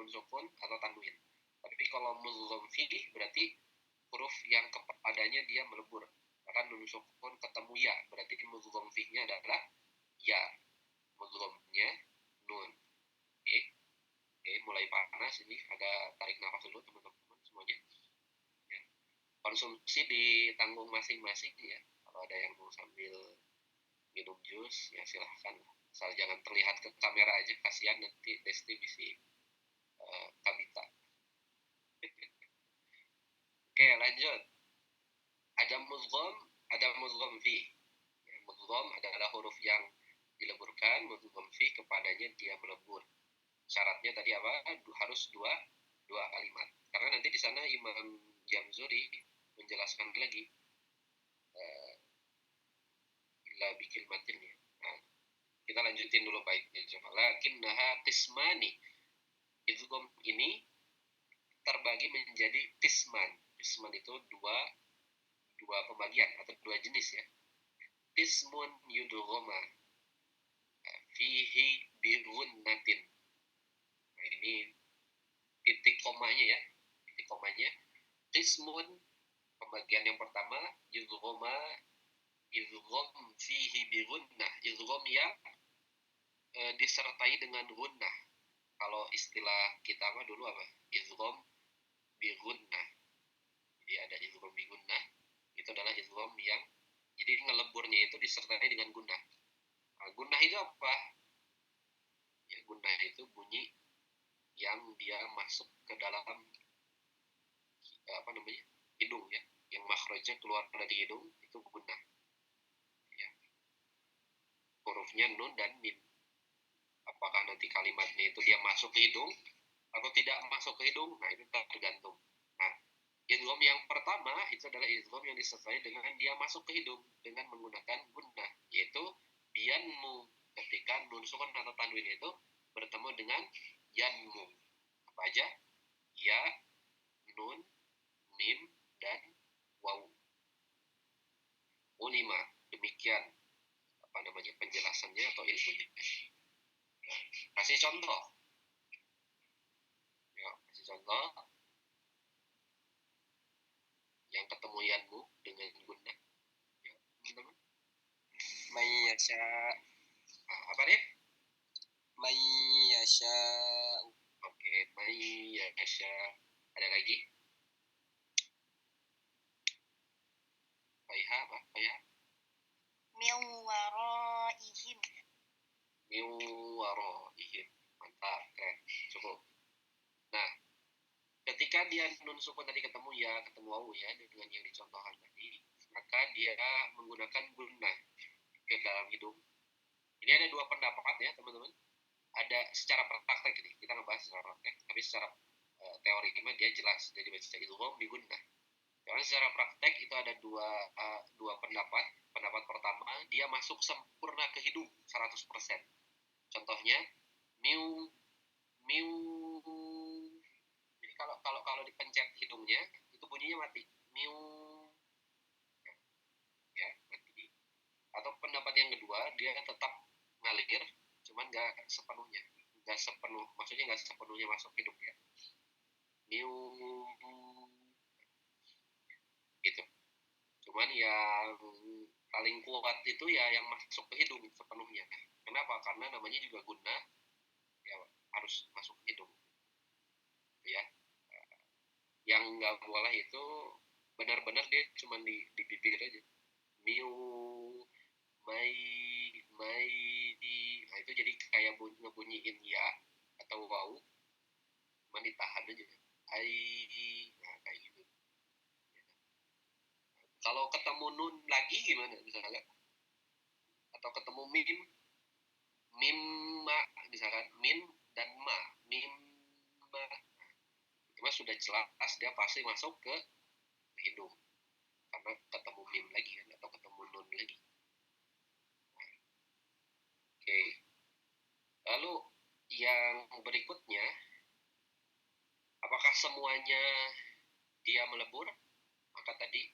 sukun atau tanwin. Tapi kalau mudgham fi berarti huruf yang kepadanya dia melebur. Bahkan nun sukun ketemu ya, berarti mudgham fi-nya adalah ya. Mudghamnya nun. Oke, mulai panas ini, ada tarik nafas dulu teman-teman semuanya. Ya. Konsumsi ditanggung masing-masing ya. Kalau ada yang mau sambil minum jus ya silahkan. Asal jangan terlihat ke kamera aja, kasihan nanti Desti bisa kabita. Oke, lanjut. Ada mudgham fi. Ya, mudgham adalah huruf yang dileburkan, mudgham fi kepadanya dia melebur. Syaratnya tadi apa? Harus dua kalimat. Karena nanti di sana Imam Jamzuri menjelaskan lagi illa bikin matin ya. Nah, Kita lanjutin dulu baiknya. Lakinnaha tismani. Idgham ini terbagi menjadi tisman. Tisman itu dua pembagian atau dua jenis ya. Tismun yudghama fihi birunnatin. Nah, ini titik komanya ya. Titik komanya. Tismun pembagian yang pertama yudghama idgham fihi birunnah. Idgham yang disertai dengan gunnah. Kalau istilah kita mah dulu apa? Idgham bigunnah. Jadi ada idgham bigunnah, itu adalah idgham yang jadi ngeleburnya itu disertai dengan gunnah. Nah, gunnah itu apa? Ya, gunnah itu bunyi yang dia masuk ke dalam apa namanya? Hidung ya, yang makhrajnya keluar dari hidung itu gunnah. Ya. Hurufnya nun dan mim. Apakah nanti kalimatnya itu dia masuk ke hidung atau tidak masuk ke hidung? Nah, itu tergantung. Nah, idgham yang pertama itu adalah idgham yang disertai dengan dia masuk ke hidung dengan menggunakan gunnah, yaitu bianmu ketika nun sukun atau tanwin itu bertemu dengan yanmu. Apa aja? Ya, nun, mim, dan waw. Ulima. Demikian apa namanya penjelasannya atau ilmunya. Nah, kasih contoh. Ya, kasih contoh yang ketemu yanmu dengan gunnah. Ya, teman-teman. Mayyasha. Apa nih? Mayyasha. Oke, mayyasha. Ada lagi? Faiha apa? Faiha? Min waraihim. Min waraihim. Mantap, keren. Cukup. Nah, ketika dia nun sukun tadi ketemu ya, ketemu wawu ya dengan yang dicontohkan tadi, maka dia menggunakan gunnah ke dalam hidung. Ini ada dua pendapat ya, teman-teman. Ada secara praktek ini, kita ngebahas secara praktek, tapi secara teori ini dia jelas jadi baca idgham bi gunnah. Karena secara praktek itu ada dua pendapat. Pendapat pertama, dia masuk sempurna ke hidung 100%. Contohnya, miu miu. Jadi kalau dipencet hidungnya, itu bunyinya mati. Miu. Ya, mati. Atau pendapat yang kedua, dia tetap ngalir, cuman nggak sepenuhnya. Nggak sepenuh, maksudnya nggak sepenuhnya masuk hidung ya. Miu. Gitu. Cuman yang paling kuat itu ya yang masuk ke hidung sepenuhnya. Kenapa? Karena namanya juga gunnah, ya harus masuk ke hidung. Ya. Yang nggak boleh itu benar-benar dia cuma di bibir aja. Miu, mai, di. Nah itu jadi kayak ngebunyiin ya atau waw, cuma ditahan aja. Ai, nah kayak gitu. Kalau ketemu nun lagi gimana misalnya? Atau ketemu mim ma misalkan min dan ma, mim ma. Cuma sudah jelas dia pasti masuk ke hidung karena ketemu mim lagi kan atau ketemu nun lagi. Oke. Lalu yang berikutnya, apakah semuanya dia melebur? Maka tadi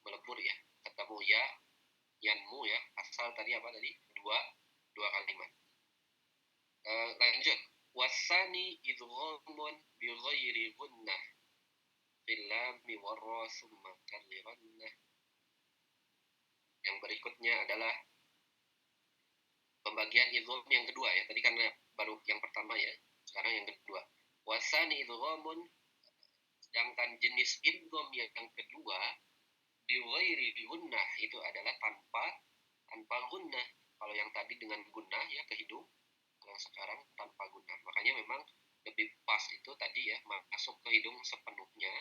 melebur ya, ketemu ya, yanmu ya, asal tadi apa tadi? Dua kalimat. Lanjut. Wasani idghamun bi ghairi gunnah fil lam warra summa kallighannah. Yang berikutnya adalah pembagian idgham yang kedua ya. Tadi karena baru yang pertama ya, sekarang yang kedua. Wasani idghamun, sedangkan jenis idgham yang kedua bi ghairi gunnah itu adalah tanpa gunnah. Kalau yang tadi dengan gunnah ya ke hidung, yang sekarang tanpa gunnah. Makanya memang lebih pas itu tadi ya masuk ke hidung sepenuhnya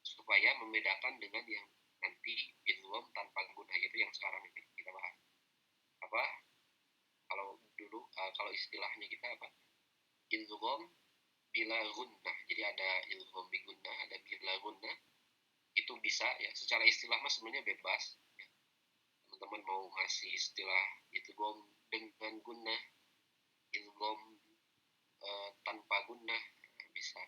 supaya membedakan dengan yang nanti idgham tanpa gunnah, itu yang sekarang ini kita bahas. Apa? Kalau dulu kalau istilahnya kita apa? Idgham bila gunnah. Jadi ada idgham bi gunnah, ada bila gunnah. Itu bisa ya, secara istilah mas sebenarnya bebas ya. Teman-teman mau ngasih istilah idgham dengan gunnah, idgham tanpa gunnah bisa,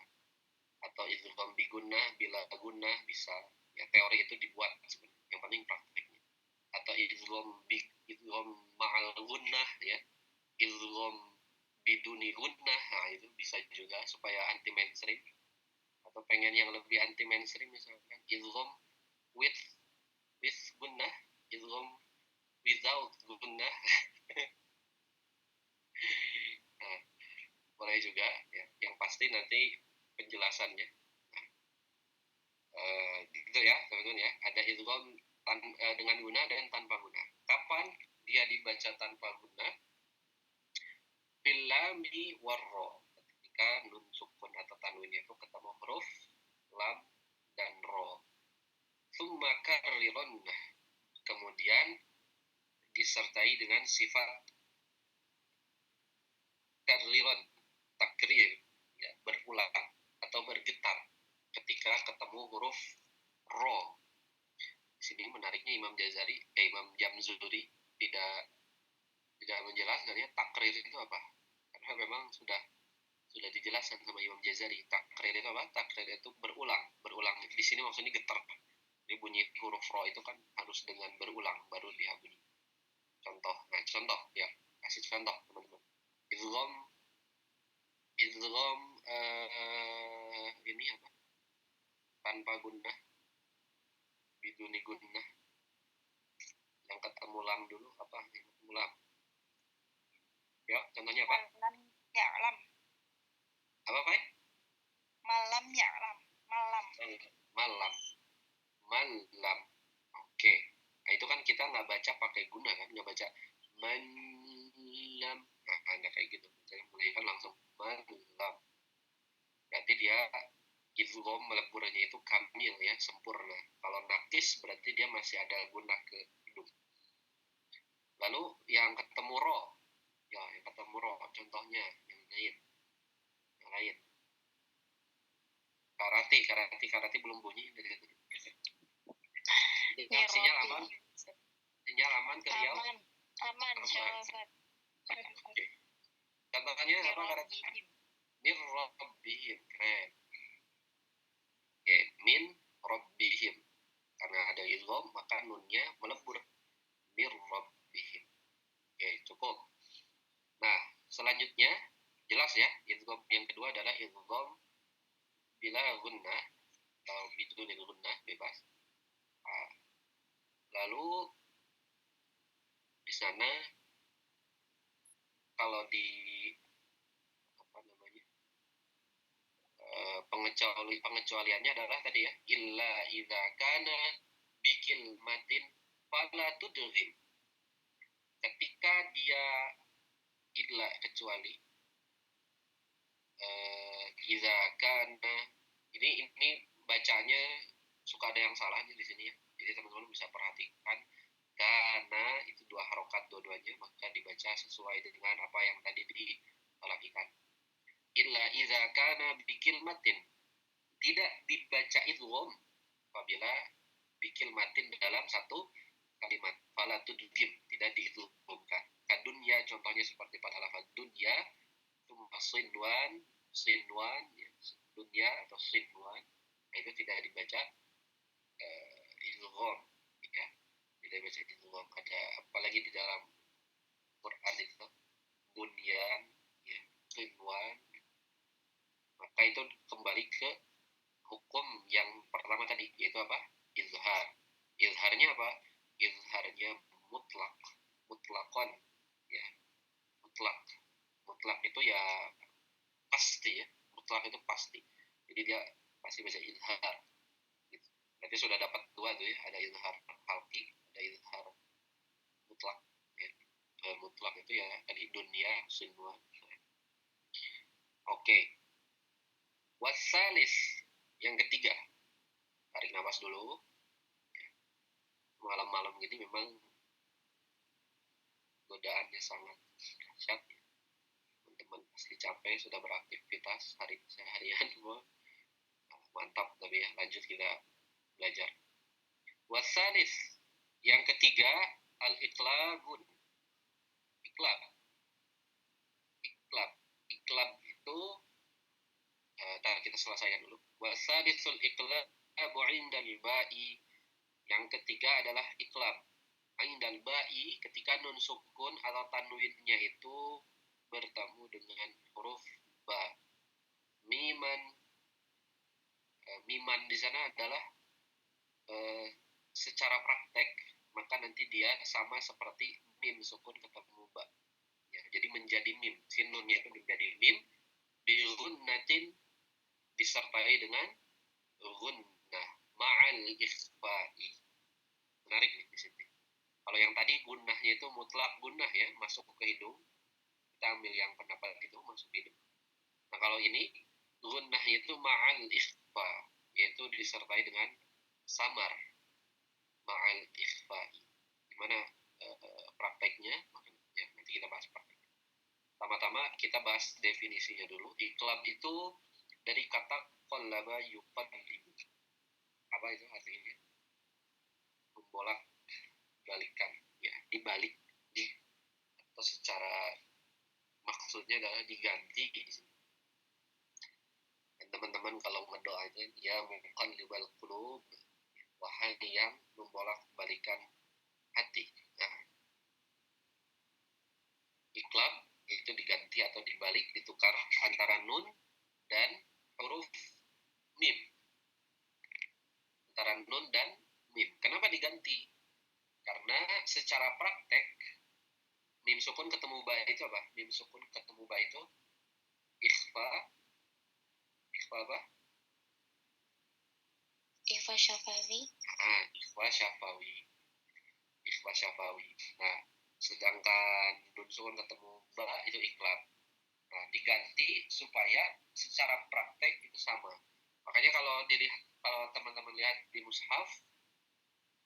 atau idgham bi gunnah bila gunnah bisa. Ya teori itu dibuat sebenarnya, yang penting prakteknya. Atau idgham ma'al gunnah ya, idgham biduni gunnah, nah itu bisa juga supaya anti mainstream. Atau pengen yang lebih anti mainstream misalkan idgham with gunnah, idgham without gunnah. Nah, boleh juga ya. Yang pasti nanti penjelasannya gitu ya teman-teman ya. Ada idgham dengan guna dan tanpa guna. Kapan dia dibaca tanpa guna? Fil lami warro, ketika nun sukun atau tanwin itu ketemu huruf lam dan ro. Tsumma karrironnah, kemudian disertai dengan sifat karriron, takrir ya, berulang atau bergetar ketika ketemu huruf ro. Di sini menariknya Imam Jamzuri tidak menjelaskan ya takrir itu apa, karena memang sudah dijelaskan sama Imam Jazari. Takrir itu apa? Takrir itu berulang. Di sini maksudnya getar. Jadi bunyi huruf ro itu kan harus dengan berulang baru dia bunyi. Contoh ya, kasih contoh teman-teman. Idgham ini apa? Tanpa gunnah, biduni gunnah. Yang ketemu lam dulu apa? Yang ketemu lam. Ya, contohnya apa? Malam ya'lam. Apa, Pak? Malam ya'lam. Malam. Oke. Nah, itu kan kita nggak baca pakai guna kan, nggak baca malam. Nah, ada kayak gitu. Saya mulai kan langsung malam. Berarti dia idgham meleburnya itu kamil ya, sempurna. Kalau nakis berarti dia masih ada guna ke hidung. Lalu yang ketemu ro, ya yang ketemu ro, contohnya yang lain. Karati belum bunyi dari tadi. Sinyal aman? Sinyal aman ke Riau? Aman. Oke. Contohnya apa karati? Min rabbihim, keren. Oke, min rabbihim. Karena ada idgham maka nunnya melebur. Min rabbihim. Oke, cukup. Nah, selanjutnya jelas ya, idgham yang kedua adalah idgham bila gunnah atau bidunil gunnah bebas. Nah, lalu di sana kalau di apa namanya pengecualiannya adalah tadi ya, illa idza kana bikil matin fala tudghim. Ketika dia illa kecuali idza kana, ini bacanya suka ada yang salahnya di sini ya. Jadi teman-teman bisa perhatikan, karena itu dua harokat dua-duanya, maka dibaca sesuai dengan apa yang tadi dilakukan. Illa idza kana bikil matin, tidak dibaca idgham apabila bikil matin dalam satu kalimat. Fala tudghim, tidak diidghamkan. Kadunya contohnya seperti pada lafaz dunya, tsumma sinwan ya, dunya atau sinwan, nah, itu tidak dibaca idgham ya, tidak dibaca idgham. Ada apalagi di dalam Quran itu bunyan ya, sinwan, maka itu kembali ke hukum yang pertama tadi, yaitu apa? Izhar. Izharnya apa? Izharnya mutlakon ya, mutlak itu ya pasti ya, mutlak itu pasti, jadi dia pasti bisa izhar gitu. Berarti sudah dapat dua tuh ya, ada izhar halki, ada izhar mutlak ya. Mutlak itu ya tadi dunia sinwan. Oke. Wasalis yang ketiga, tarik nafas dulu. Malam-malam gini memang godaannya sangat dahsyat ya. Teman-teman pasti capek, sudah beraktivitas seharian semua. Mantap, tapi ya lanjut kita belajar. Wasalis yang ketiga al-iqlabun. iklab. Iklab itu kita selesaikan dulu. Wasadisul iklabu indal ba'i. Yang ketiga adalah iklab. Indal ba'i ketika nun sukun atau tanwinnya itu bertemu dengan huruf ba. Miman di sana adalah secara praktek maka nanti dia sama seperti mim sukun ketemu ba. Ya, jadi menjadi mim. Sinunnya itu menjadi mim. Bighunnatin disertai dengan gunnah ma'al ikhfa'i. Menarik nih di sini. Kalau yang tadi gunnahnya itu mutlak gunnah ya, masuk ke hidung. Kita ambil yang pendapat itu masuk ke hidung. Nah, kalau ini gunnahnya itu ma'al ikhfa, yaitu disertai dengan samar. Ma'al ikhfa'i. Gimana prakteknya? Ya, nanti kita bahas prakteknya. Pertama-tama kita bahas definisinya dulu. Iklab itu dari kata qallaba yuqallibu. Apa itu artinya? Membolak balikan, ya, dibalik, atau secara maksudnya adalah diganti di sini. Dan teman-teman kalau berdoa itu ya muqallibal qulub, wahai yang membolak balikan hati. Nah, iklab itu diganti atau dibalik, ditukar antara nun dan huruf mim. Antara nun dan mim. Kenapa diganti? Karena secara praktek mim sukun ketemu ba itu apa? Mim sukun ketemu ba itu ikhfa apa? Ikhfa syafawi. Ikhfa syafawi. Nah, sedangkan nun sukun ketemu ba itu iklab. Nah, diganti supaya secara praktek itu sama. Makanya kalau teman-teman lihat di mushaf,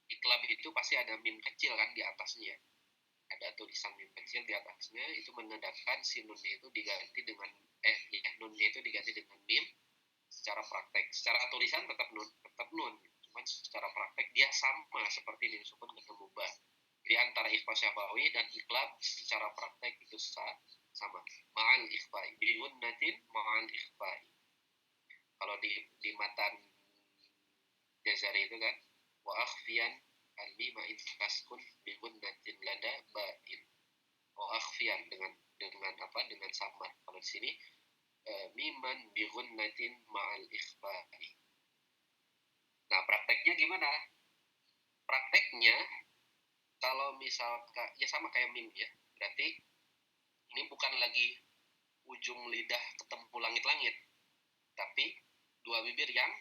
iklab itu pasti ada mim kecil kan di atasnya. Ada tulisan mim kecil di atasnya, itu menandakan si nunnya itu diganti dengan nunnya itu diganti dengan mim secara praktek. Secara tulisan tetap nun, cuman secara praktek dia sama seperti mim sukun ketemu ba. Jadi antara ikhfa syafawi dan iklab secara praktek itu sama. Ma'al ikhfa'i, bi'unnatin ma'al ikhfa'i. Kalau di matan Jazari itu kan wa akhfiyan al-mima in taskun bi'unnatin lada ba'in. Wa akhfiyan dengan apa? Dengan samar. Kalau di sini miman bi'unnatin ma'al ikhfa'i. Nah, prakteknya gimana? Prakteknya kalau misalkan ya sama kayak mim ya. Berarti ini bukan lagi ujung lidah ketemu langit-langit, tapi dua bibir yang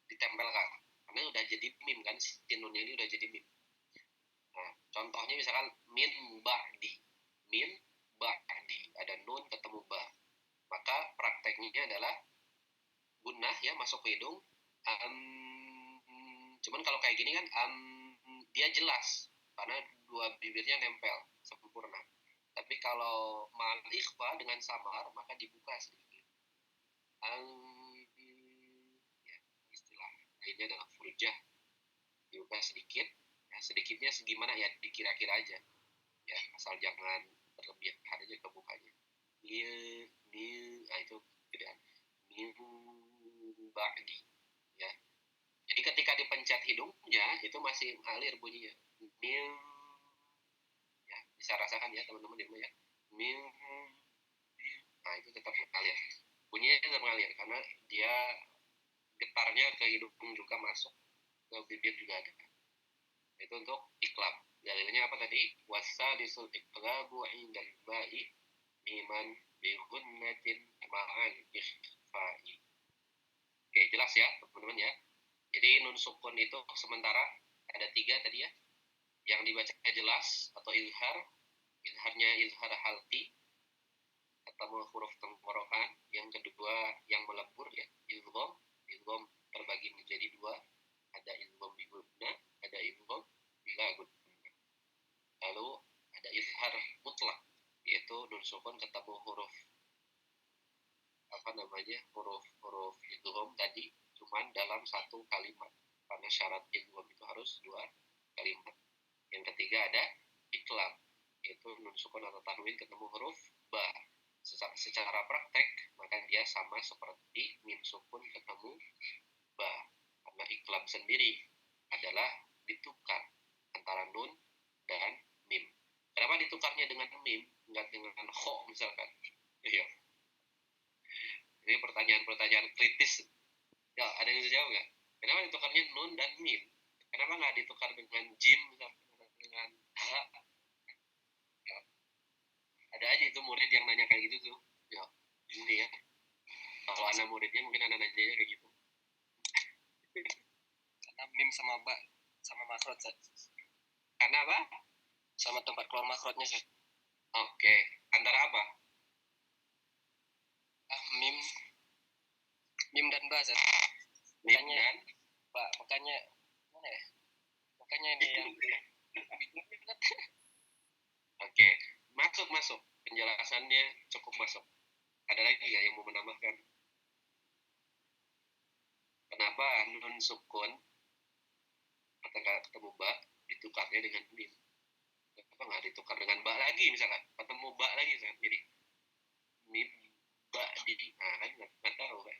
ditempelkan. Karena udah jadi mim kan, sinunnya ini udah jadi mim. Nah, contohnya misalkan min ba'di, ada nun ketemu ba. Maka prakteknya adalah gunnah ya, masuk ke hidung. Cuman kalau kayak gini kan dia jelas karena dua bibirnya nempel sempurna. Tapi kalau ma'al ikhfa dengan samar maka dibuka sedikit. Ya, istilah lainnya adalah furjah. Dibuka sedikit. Ya, sedikitnya segimana ya dikira-kira aja. Ya, asal jangan berlebihan aja kebukanya. Nah itu bedaan. Min ba'di. Ya. Jadi ketika dipencet hidungnya itu masih ngalir bunyinya. Min, ya, bisa rasakan ya teman-teman di rumah ya. Min, nah itu tetap mengalir. Bunyinya tetap mengalir karena dia getarnya ke hidung juga masuk, ke bibir juga ada. Itu untuk iklab. Dalilnya apa tadi? Wasadisul iklabu indal ba'i miman bighunnatin ma'al ikhfa'i. Oke, jelas ya teman-teman ya. Jadi nun sukun itu sementara ada 3 tadi ya. Yang dibaca jelas atau izharnya izhar halqi atau huruf tenggorokan. Yang kedua yang melebur ya, idgham terbagi menjadi 2. Ada idgham bi gunnah, ada idgham bila gunnah. Lalu ada izhar mutlak, yaitu nun sukun ketemu huruf huruf idgham tadi cuman dalam 1 kalimat. Karena syarat idgham itu harus 2 kalimat. Yang ketiga ada iklab. yaitu nun sukun atau tanwin ketemu huruf ba. Secara praktek maka dia sama seperti mim sukun ketemu ba, karena iklab sendiri adalah ditukar antara nun dan mim. Kenapa ditukarnya dengan mim, enggak dengan kho misalkan? Iya. Ini pertanyaan-pertanyaan kritis. Ya, ada yang bisa jawab nggak? Kenapa ditukarnya nun dan mim? Kenapa nggak ditukar dengan jim misalkan, dengan ha? Ya. Ada aja itu murid yang nanya kayak gitu tuh. Ya, ini ya. Kalau anak muridnya mungkin anak nanya kayak gitu. Karena mim sama ba sama makrot, Zat. Karena apa? Sama tempat keluar makrotnya, Zat. Oke. Antara apa? Mim dan ba, Zat. Mim Makanya dan ba, makanya mana ya? Makanya ini yang Oke. Masuk. Penjelasannya cukup masuk. Ada lagi nggak yang mau menambahkan? Kenapa nun sukun ketika ketemu ba ditukarnya dengan mim? Kenapa nggak ditukar dengan ba lagi misalkan? Ketemu ba lagi misalkan, jadi mim ba jadi kan nggak tahu kan?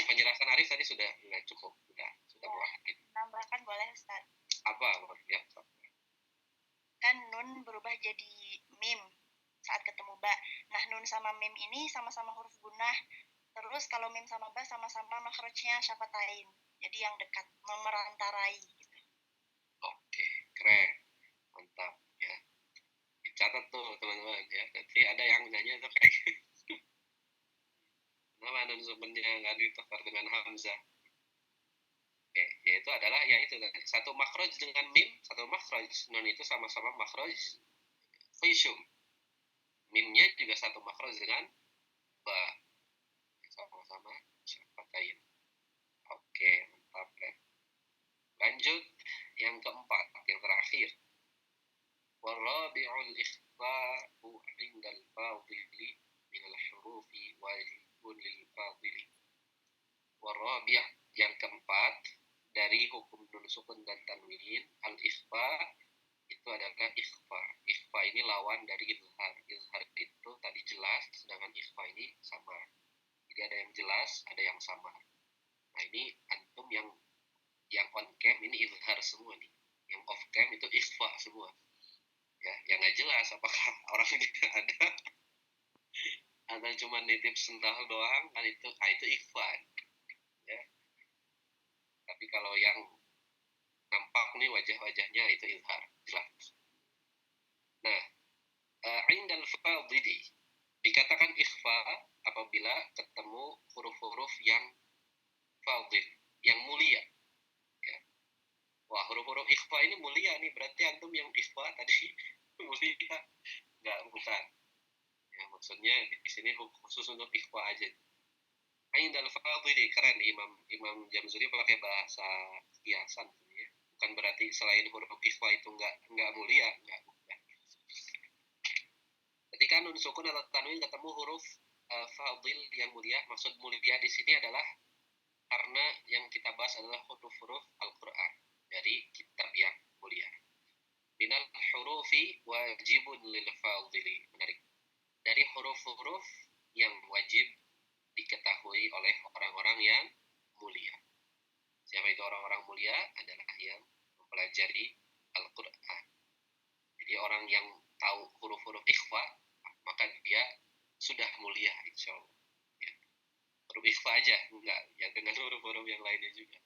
Penjelasan Arif tadi sudah cukup, sudah mewakili. Menambahkan boleh Ustaz. Apa ya? Kan nun berubah jadi mim saat ketemu ba. Nah, nun sama mim ini sama-sama huruf gunnah. Terus kalau mim sama ba sama-sama makhrajnya syafatain. Jadi yang dekat, memerantarai gitu. Oke, keren. Mantap ya. Dicatat tuh teman-teman ya. Nanti ada yang nanya tuh kayak kenapa nun sukunnya nggak ditukar dengan hamzah? Oke, yaitu adalah yaitu satu makhraj dengan mim, satu makhraj. Nun itu sama-sama makhraj khishum. Mimnya juga satu makhraj dengan ba. Sama-sama syafatain. Oke, mantap kan. Lanjut yang keempat, yang terakhir. Warabi'ul ikhfa'u 'indal fadili minal hurufi wajibun lil fadili. Warabi' yang keempat dari hukum nun sukun dan tanwin, al-ikhfa itu adalah ikhfa. Ikhfa ini lawan dari izhar. Izhar itu tadi jelas, sedangkan ikhfa ini samar. Jadi ada yang jelas, ada yang samar. Nah ini antum yang on cam ini izhar semua nih. Yang off cam itu ikhfa semua. Ya, yang nggak jelas apakah orang ini ada atau cuma nitip sendal doang kan itu ikhfa. Ya. Tapi kalau yang nampak nih wajah-wajahnya itu izhar, jelas. Nah, indal fadili dikatakan ikhfa apabila ketemu huruf-huruf yang fadil, yang mulia. Ya. Wah, huruf-huruf ikhfa ini mulia nih, berarti antum yang ikhfa tadi mulia. Enggak, bukan. Ya, maksudnya di sini khusus untuk ikhfa aja. Indal fadili, keren Imam Jamzuri pakai bahasa kiasan ya. Bukan berarti selain huruf ikhfa itu enggak mulia, enggak. Ketika nun sukun atau tanwin ketemu huruf fadil yang mulia, maksud mulia di sini adalah karena yang kita bahas adalah huruf-huruf Al-Qur'an dari kitab yang mulia. Minal hurufi wajibun lil fadili. Menarik. Dari huruf-huruf yang wajib diketahui oleh orang-orang yang mulia. Siapa itu orang-orang mulia? Adalah yang mempelajari Al-Qur'an. Jadi orang yang tahu huruf-huruf ikhfa, maka dia sudah mulia insya Allah. Ya. Huruf ikhfa aja, enggak. Yang dengan huruf-huruf yang lainnya juga.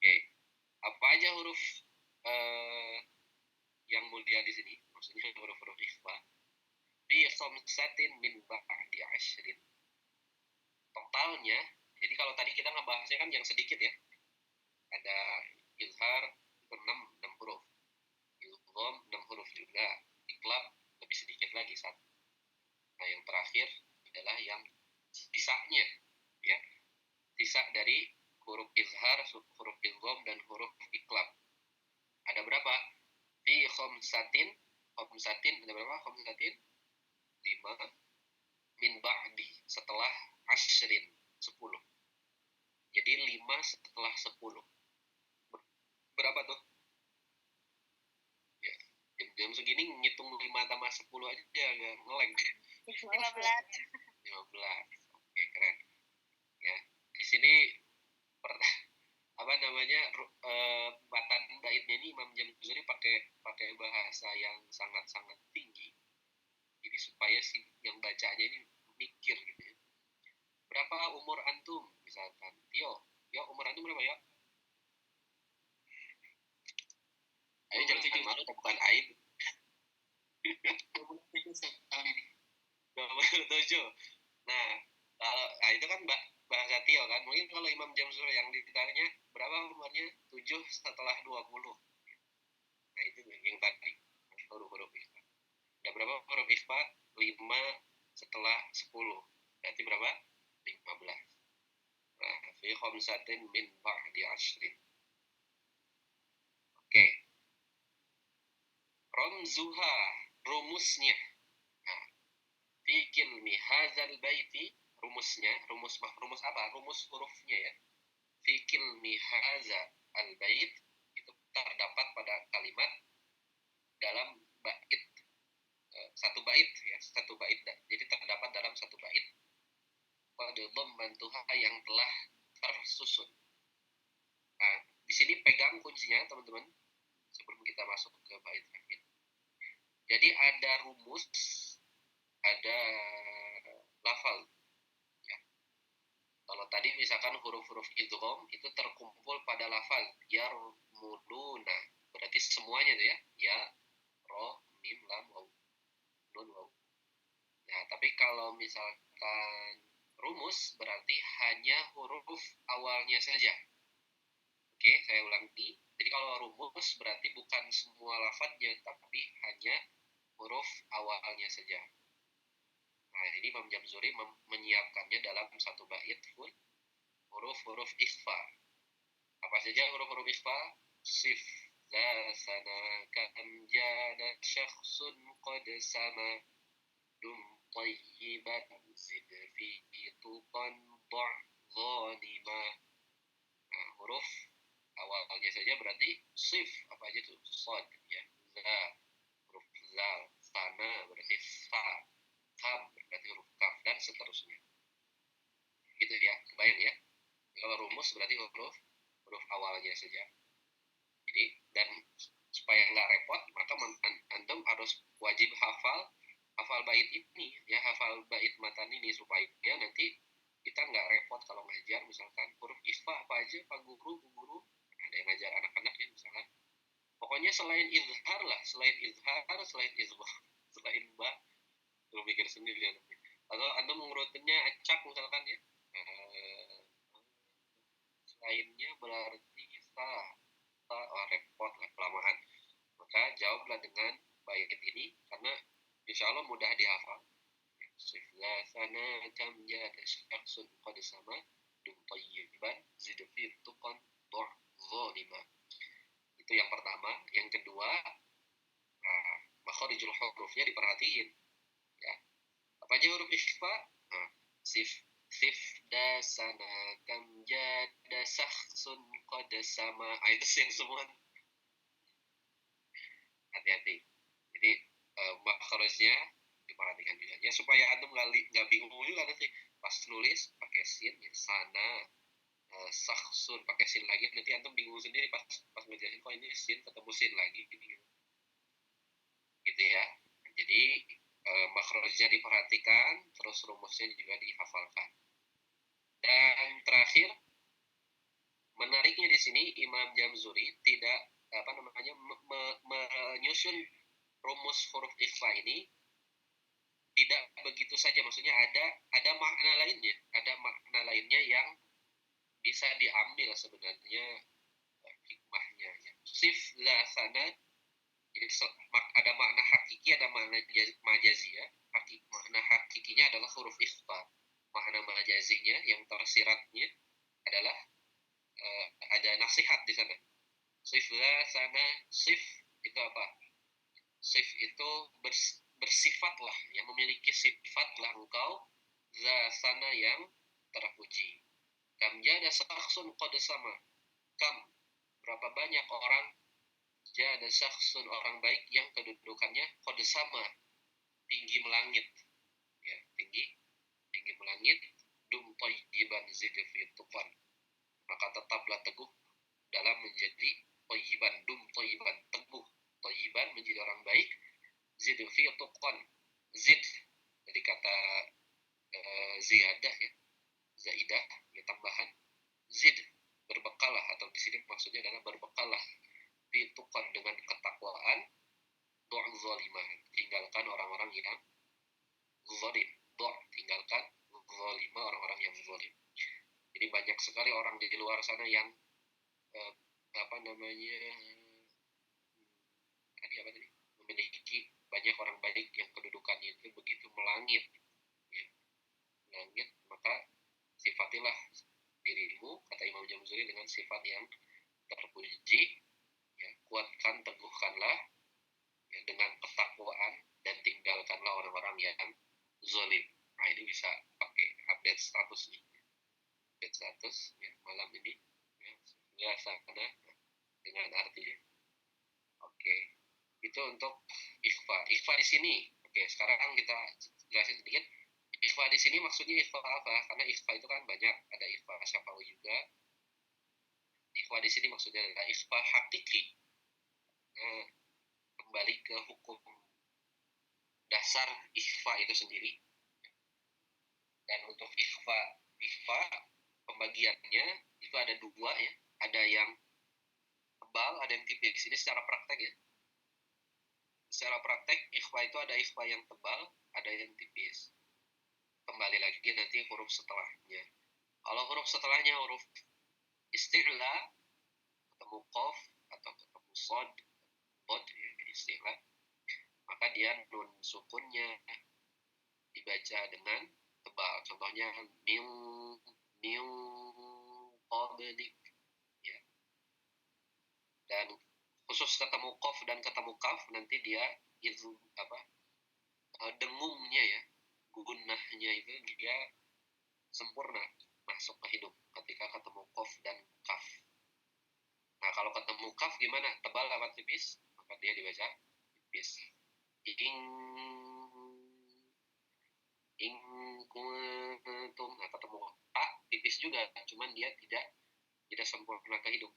Oke. Apa aja huruf yang mulia di sini? Maksudnya huruf-huruf ikhfa. Bi khamsatin min ba'di ashrin. Totalnya, jadi kalau tadi kita ngebahasnya kan yang sedikit ya. Ada izhar itu 6 huruf. Idgham 6 huruf juga. Iqlab lebih sedikit lagi 1. Nah, yang terakhir adalah yang sisanya ya. Sisa dari huruf izhar, huruf idgham dan huruf iqlab. Ada berapa? Fi khamsatin ada berapa? Khamsatin 5 min ba'di setelah ashrin 10. Jadi 5 setelah 10. Berapa tuh? Ya. sama 10 aja agak ngeleng. 15. 15. Oke, keren. Ya. Di sini matan baitnya ini Imam Jamzuri pakai bahasa yang sangat-sangat tinggi. Jadi supaya si yang bacanya ini mikir gitu ya. Berapa umur antum misalkan? Tio, umur antum berapa ya? Ayo jangan malu bukan aib. 27 tahun ini. 27. Nah, itu kan bahasa Tio kan. Mungkin kalau Imam Jamzuri yang ditanya berapa umurnya? 7 setelah 20. Nah, itu yang tadi. Huruf-huruf ikhfa. Ada berapa huruf ikhfa? 5 setelah 10. Berarti berapa? 15. Nah, fi khamsatin min ba'di ashrin. Oke. Ramzuha, rumusnya. Nah, fi kilmi hadzal baiti, rumus apa? Rumus hurufnya ya. Fi kilmi hadzal bait itu terdapat pada kalimat dalam bait, satu bait ya, satu bait. Jadi terdapat dalam satu bait. Pada membantuha yang telah tersusun. Nah, di sini pegang kuncinya teman-teman sebelum kita masuk ke bait akhir. Jadi ada rumus, ada lafal. Ya. Kalau tadi misalkan huruf-huruf idgham itu terkumpul pada lafal yarmuluna, berarti semuanya tuh ya, ya, ro, mim, lam, waw, nun, waw. Nah, tapi kalau misalkan rumus berarti hanya huruf awalnya saja. Oke, saya ulangi. Jadi kalau rumus berarti bukan semua lafadznya, tapi hanya huruf awalnya saja. Nah, ini Imam Jamzuri menyiapkannya dalam satu bait full huruf-huruf ikhfa. Apa saja huruf-huruf ikhfa? Sif, za, sana, kam, jada, syakhsun, qad, sama, dum, tayyiban, zid, fi, tuqan, da', zalima. Nah, huruf awalnya saja berarti sif, apa aja tuh? Sod, ya, za, huruf zal, sana berarti fa, kam berarti huruf kaf, dan seterusnya. Gitu ya, kebayang ya. Kalau rumus berarti huruf awalnya saja. Jadi, dan supaya nggak repot, maka antum harus wajib hafal bait ini, ya, hafal bait matan ini supaya nanti kita nggak repot kalau ngajar. Misalkan huruf ikhfa apa aja, Pak Guru, Bu Guru, ada yang ngajar anak-anak ya misalkan. Pokoknya selain izhar lah, selain izhar, selain izhar, selain ba, lu mikir sendiri ya. Atau antum ngurutinnya acak misalkan ya. Selainnya berarti repot lah, kelamaan. Maka jawablah dengan bait ini karena insya Allah mudah dihafal. Sifla sana kam jada syaksun qad sama dum tayyiban zid fi tuqan dur zalima. Itu yang pertama. Yang kedua, makharijul hurufnya diperhatiin ya. Apa aja huruf ikhfa? Sif da sana kam jada syaksun qad sama. Itu yang semua hati-hati. Jadi makhrajnya diperhatikan juga ya, supaya antum nggak bingung juga nanti pas nulis pakai sin ya, sana sakhsun pakai sin lagi, nanti antum bingung sendiri pas ngejelasin kok ini sin ketemu sin lagi gitu ya. Jadi makhrajnya diperhatikan, terus rumusnya juga dihafalkan. Dan terakhir, menariknya di sini Imam Jamzuri tidak menyusun rumus huruf ikhfa ini tidak begitu saja, maksudnya ada makna lainnya yang bisa diambil sebenarnya hikmahnya ya. Sif la sana, jadi ada makna hakiki, ada makna majazi ya. Makna hakikinya adalah huruf ikhfa, makna majazinya yang tersiratnya adalah ada nasihat di sana. Sif la sana, sif itu apa? Sif itu bersifatlah, yang memiliki sifatlah engkau za sana yang terpuji. Kam jada syakhsun qad sama. Kam, berapa banyak orang, jada syakhsun orang baik yang kedudukannya qad sama, tinggi melangit, ya, tinggi melangit, dum thayyiban zid fi tuqan, maka tetaplah teguh dalam menjadi thayyiban, dum thayyiban, teguh, thayyiban menjadi orang baik, zid fi tuqan, zid dari kata ziyadah ya, zaidah ya, tambahan, zid berbekallah, atau di sini maksudnya adalah berbekallah fi tuqan dengan ketakwaan, doa zalimah, tinggalkan orang-orang yang zalim, doa tinggalkan zalimah, orang-orang yang zalim. Jadi banyak sekali orang di luar sana yang apa namanya tadi memiliki banyak orang baik yang kedudukannya itu begitu melangit, ya, melangit, maka sifatilah dirimu, kata Imam Jamzuri, dengan sifat yang terpuji, ya, kuatkan, teguhkanlah, ya, dengan ketakwaan, dan tinggalkanlah orang-orang yang zalim. Nah, ini bisa pakai update status nih, update status ya, malam ini ya, sana dengan artinya. Oke, itu untuk ikhfa. Ikhfa di sini. Oke, sekarang kita jelasin sedikit. Ikhfa di sini maksudnya ikhfa apa? Karena ikhfa itu kan banyak, ada ikhfa syafawi juga. Ikhfa di sini maksudnya adalah ikhfa hakiki. Nah, kembali ke hukum dasar ikhfa itu sendiri. Dan untuk ikhfa pembagiannya itu ada dua ya. Ada yang tebal, ada yang tipis. Ini secara praktek ya. Secara praktek, ikhfa itu ada ikhfa yang tebal, ada yang tipis. Kembali lagi nanti huruf setelahnya. Kalau huruf setelahnya huruf isti'la, ketemu qaf atau ketemu sod, ya, isti'la, maka dia nun sukunnya dibaca dengan tebal. Contohnya min qablik, ya. Dan khusus ketemu qaf dan ketemu kaf nanti dia itu dengungnya ya, gunnahnya itu dia sempurna masuk ke hidup ketika ketemu qaf dan kaf. Nah, kalau ketemu kaf gimana? Tebal apa tipis? Maka dia dibaca tipis. Ing kuntum. Nah, ketemu ta tipis juga, cuman dia tidak sempurna ke hidup.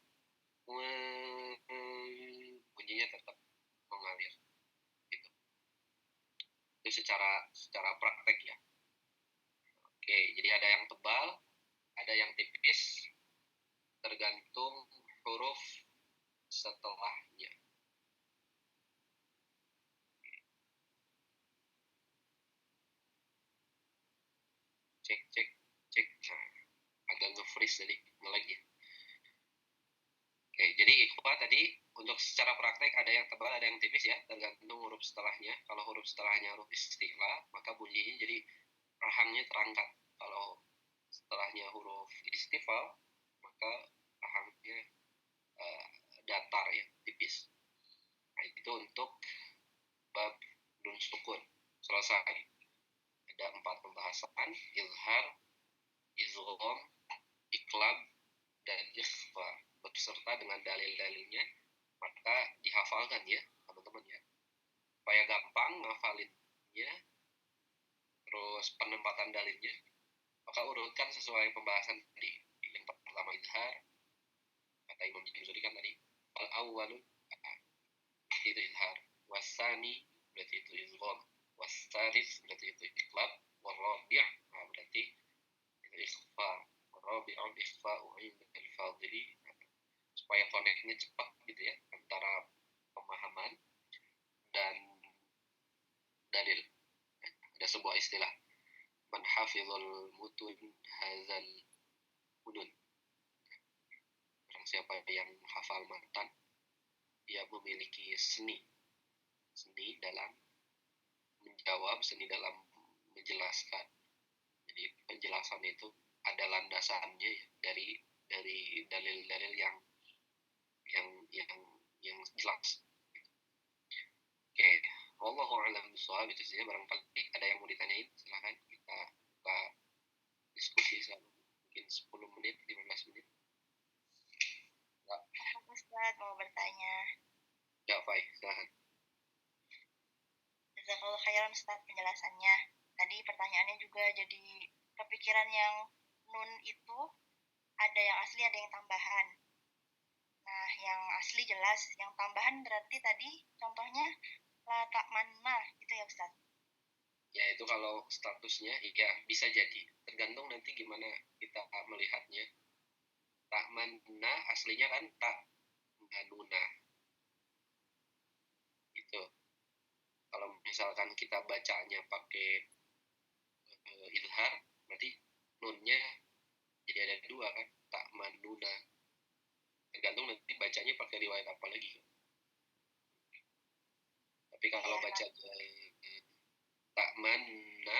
Bunyinya tetap mengalir. Gitu. Itu secara praktek ya. Oke, jadi ada yang tebal, ada yang tipis, tergantung huruf setelahnya. Cek. Nah, agak nge-freeze tadi, nge-lag ya. Oke, jadi ikhfa tadi untuk secara praktek ada yang tebal, ada yang tipis ya, tergantung huruf setelahnya. Kalau huruf setelahnya huruf isti'la, maka bunyinya jadi rahangnya terangkat. Kalau setelahnya huruf istifal, maka rahangnya datar ya, tipis. Nah, itu untuk bab nun sukun. Selesai. Ada 4 pembahasan: izhar, izgham, iqlab, dan ikhfa, beserta dengan dalil-dalilnya. Maka dihafalkan ya teman-teman ya, supaya gampang ngafalinnya, terus penempatan dalilnya. Maka urutkan sesuai pembahasan tadi. Yang pertama izhar, kata Imam Jamzuri kan tadi, al-awwalun itu izhar, wasani berarti itu izgham, wasalis berarti itu iqlab, warabi' berarti itu ikhfa, warabi'ul ikhfa'u 'inda al-fadili, supaya koneknya cepat gitu ya antara pemahaman dan dalil. Ada sebuah istilah, man hafizul mutun hazal mudun. Orang siapa yang hafal matan, dia memiliki seni dalam menjawab, seni dalam menjelaskan. Jadi penjelasan itu ada landasannya ya, dari dalil-dalil yang jelas. Oke, wallahu a'lam bishawab. Itu saja, barangkali ada yang mau ditanyain, silakan kita diskusi selama mungkin 10 menit, 15 menit. Ustaz mau bertanya. Ya, Fai, silakan. Jazakallah khairan Ustaz penjelasannya. Tadi pertanyaannya juga jadi kepikiran yang nun itu ada yang asli ada yang tambahan. Nah, yang asli jelas, yang tambahan berarti tadi contohnya la ta'manna gitu ya Ustaz. Ya itu kalau statusnya ya bisa jadi. Tergantung nanti gimana kita melihatnya. Ta'manna aslinya kan ta'manuna. Gitu. Kalau misalkan kita bacanya pakai izhar, berarti nunnya jadi ada dua kan, ta'manuna. Tergantung nanti bacanya pakai riwayat apa lagi. Tapi kalau Iya. bacanya ta'manna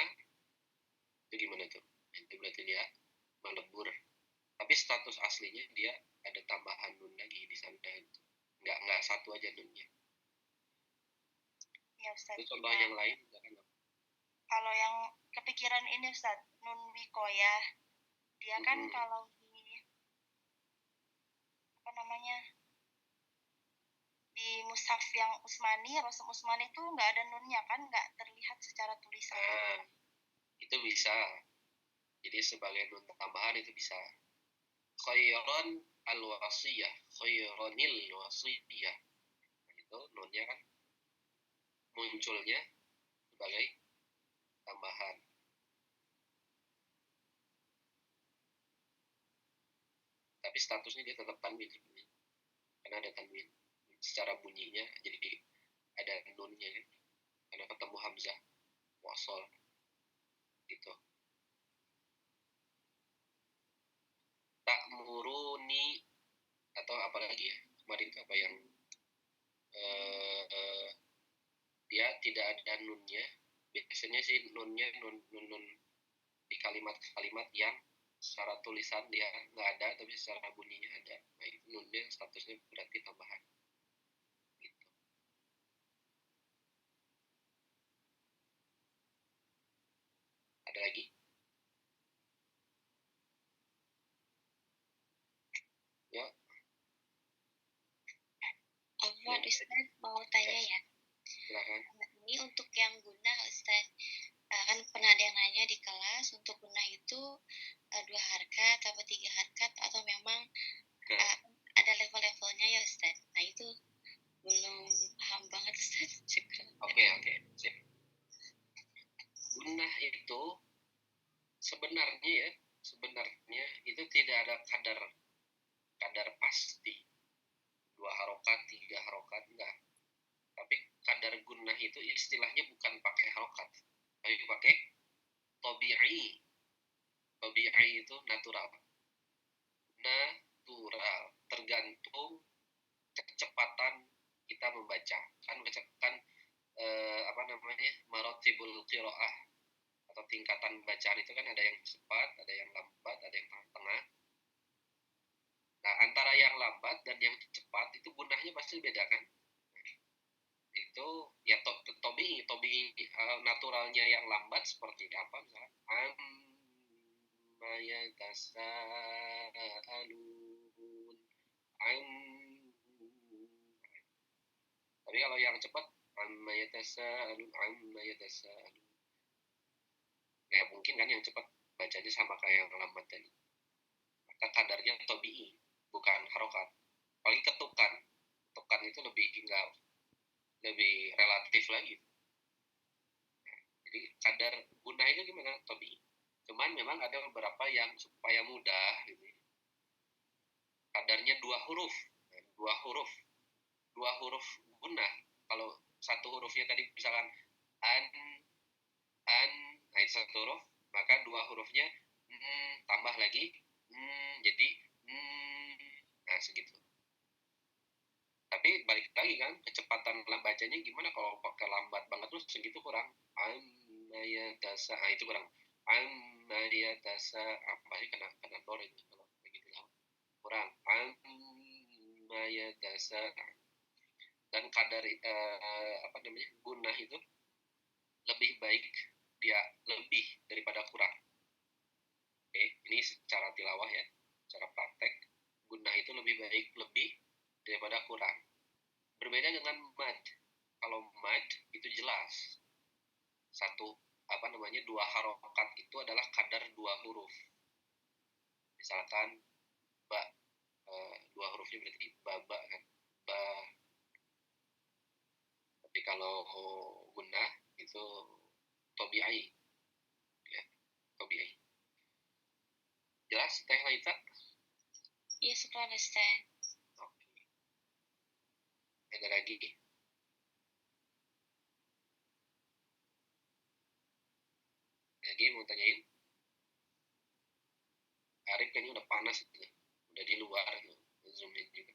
itu gimana tuh? Itu berarti dia melebur. Tapi status aslinya dia ada tambahan nun lagi di sana itu. Nggak satu aja nunnya. Ya Ustaz. Itu contoh yang lain misalkan apa? Kalau yang kepikiran ini Ustaz, nun wikoyah. Dia kan kalau di apa namanya? Di mushaf yang Utsmani, Rasul Utsmani itu nggak ada nunnya kan, nggak terlihat secara tulisan. Itu bisa. Jadi sebagai nun tambahan itu bisa. Khairan al-wasiyah, khairanil wasiyah. Itu nunnya kan munculnya sebagai tambahan. Tapi statusnya dia tetap tanwin sebenarnya. Karena ada tanwin. Secara bunyinya jadi ada nunnya kan. Karena ketemu hamzah wasol gitu. Ta'muruni atau apa lagi ya? Kemarin itu apa yang dia tidak ada nunnya. Biasanya sih nunnya nun di kalimat-kalimat yang secara tulisan dia nggak ada, tapi secara bunyinya ada. Nah itu nunnya statusnya berarti tambahan. Gitu. Ada lagi? Ya. Afwan Ustaz, mau tanya ya. Silakan. Ini untuk yang gunah Ustaz, kan pernah ada yang nanya di kelas untuk gunah itu 2 harkat atau 3 harkat atau memang ada level-levelnya ya Ustaz. Nah itu belum paham banget Ustaz. Oke. Sip. Gunah itu sebenarnya itu tidak ada kadar pasti 2 harokat 3 harokat enggak, tapi kadar gunah itu istilahnya bukan pakai harokat tapi pakai tabi'i itu natural, tergantung kecepatan kita membaca kan apa namanya marotibul qiraah atau tingkatan bacaan itu kan ada yang cepat, ada yang lambat, ada yang tengah. Nah, antara yang lambat dan yang cepat itu gunahnya pasti beda kan? Itu ya tobi naturalnya yang lambat seperti apa misalnya? Amma yatasaalun. Tapi kalau yang cepat amma yatasaalun. Ya mungkin kan yang cepat bacanya sama kayak yang lambat tadi. Maka kadarnya tobi'i, bukan harokat. Paling ketukan itu lebih relatif lagi. Jadi kadar gunah itu gimana tobi'i. Cuman memang ada beberapa yang supaya mudah gitu. Kadarnya 2 huruf gunah. Kalau satu hurufnya tadi misalkan an, nah itu satu huruf, maka 2 hurufnya tambah lagi jadi nah segitu. Tapi balik lagi kan kecepatan bacanya gimana kalau pakai lambat banget terus segitu kurang. Amayatasa, nah itu kurang. Amayatasa apa sih kena dor itu kalau begitu lah kurang. Amayatasa dan kadar apa namanya gunah itu lebih baik dia lebih daripada kurang. Oke, ini secara tilawah ya, secara praktek gunah itu lebih baik lebih daripada kurang. Berbeda dengan mad. Kalau mad itu jelas. dua harokat itu adalah kadar 2 huruf. Misalkan ba, 2 hurufnya berarti baba kan, ba. Tapi kalau gunnah itu tobi'i, ya, tobi'i. Jelas Teh Laita? Iya, syukran Ustaz. Oke. Ada lagi? Lagi mau tanyain? Arif kayaknya udah panas gitu, udah di luar zoomnya juga.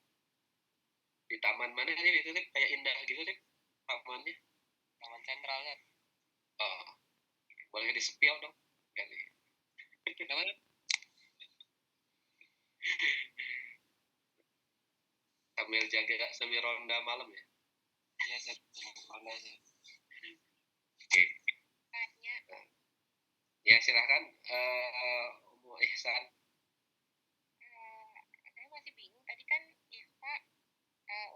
Di taman mana nih itu deh, kayak indah gitu deh tamannya. Taman Sentral kan. Oh, boleh di spill dong? Enggak nih. Namanya Sambil jaga sambil ronda malam ya. iya saya pernah sih. Oke. Tanya. Ya silahkan Umu Ihsan. Saya masih bingung. Tadi kan Ifa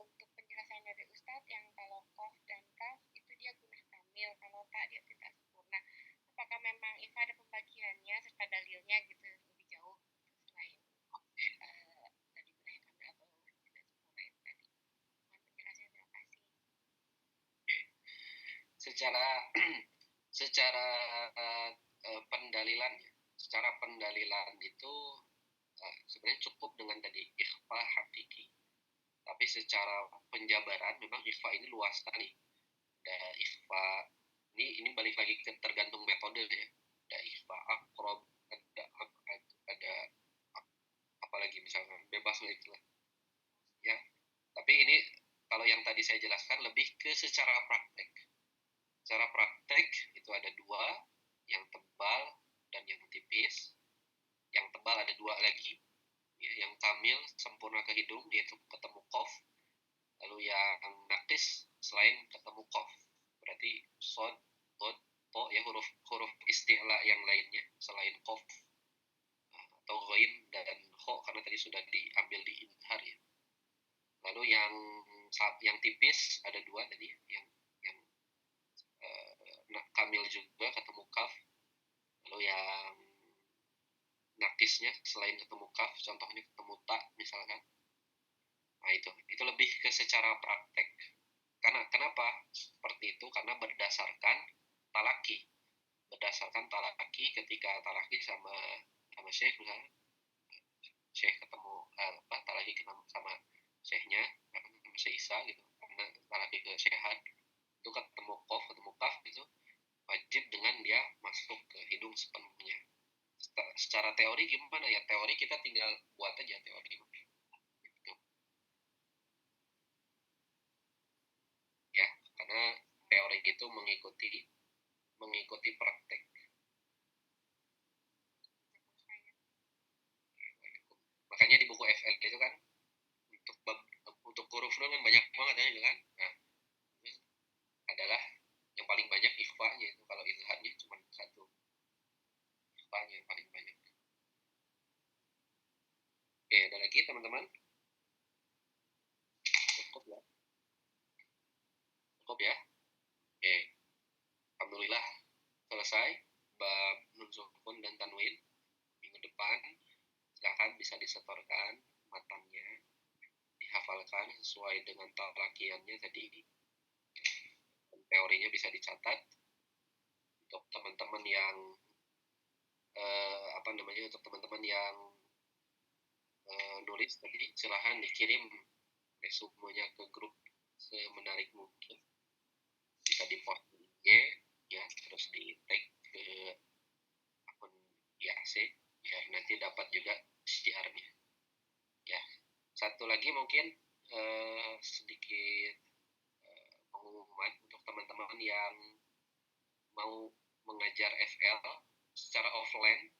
untuk penjelasan dari Ustadz yang kalau kof dan kaf itu dia gunnah kamil, kalau tak dia tidak sempurna. Apakah memang Ifa ada pembagiannya serta dalilnya gitu lebih jauh selain tadi gunnah kamil atau tidak sempurna itu tadi? Mohon penjelasannya, terima kasih. Secara pendalilannya, secara pendalilan itu sebenarnya cukup dengan tadi ikhfa hakiki. Tapi secara penjabaran memang ikhfa ini luas sekali. Ada ikhfa ini balik lagi ke tergantung metode ya. Ada ikhfa akrob, ada apalagi misalkan bebas lah itulah. Ya. Tapi ini kalau yang tadi saya jelaskan lebih ke secara praktek. Secara praktek itu ada 2, yang tebal dan yang tipis. Yang tebal ada 2 lagi, ya, yang kamil sempurna ke hidung yaitu ketemu qaf. Lalu yang nakis selain ketemu qaf, berarti sod, dod, to ya huruf isti'la yang lainnya selain qaf atau ghain dan kho karena tadi sudah diambil di idhar ya. Lalu yang tipis ada 2 tadi, yang kamil juga ketemu kaf. Lalu yang nakisnya selain ketemu kaf, contohnya ketemu ta misalkan. Nah itu lebih ke secara praktek. Kenapa seperti itu? Karena berdasarkan talaki. Berdasarkan talaki, ketika talaki sama syekh misalnya, syekh ketemu talaki sama syekhnya, sama Syekh Isa gitu, karena talaki ke syekhan itu ketemu kaf gitu, wajib dengan dia masuk ke hidung sepenuhnya. Secara teori gimana ya? Teori kita tinggal buat aja teori gitu. Ya, karena teori itu mengikuti praktek. Makanya di buku FL itu kan untuk huruf nun kan banyak banget ya kan. Nah, adalah yang paling banyak ikhfa-nya itu, kalau izharnya cuma 1. Ikhfa-nya yang paling banyak. Oke, ada lagi teman-teman? Cukup ya? Oke. Alhamdulillah selesai bab nun sukun dan tanwin. Minggu depan silahkan bisa disetorkan matanya, dihafalkan sesuai dengan talakiannya tadi. Teorinya bisa dicatat. Untuk teman-teman yang untuk teman-teman yang nulis tadi silahkan dikirim resumenya ke grup semenarik mungkin. Bisa di-post di IG ya, terus di-tag ke akun IAC biar nanti dapat juga siarnya. Ya. Satu lagi mungkin sedikit pengumuman untuk teman-teman yang mau mengajar FL secara offline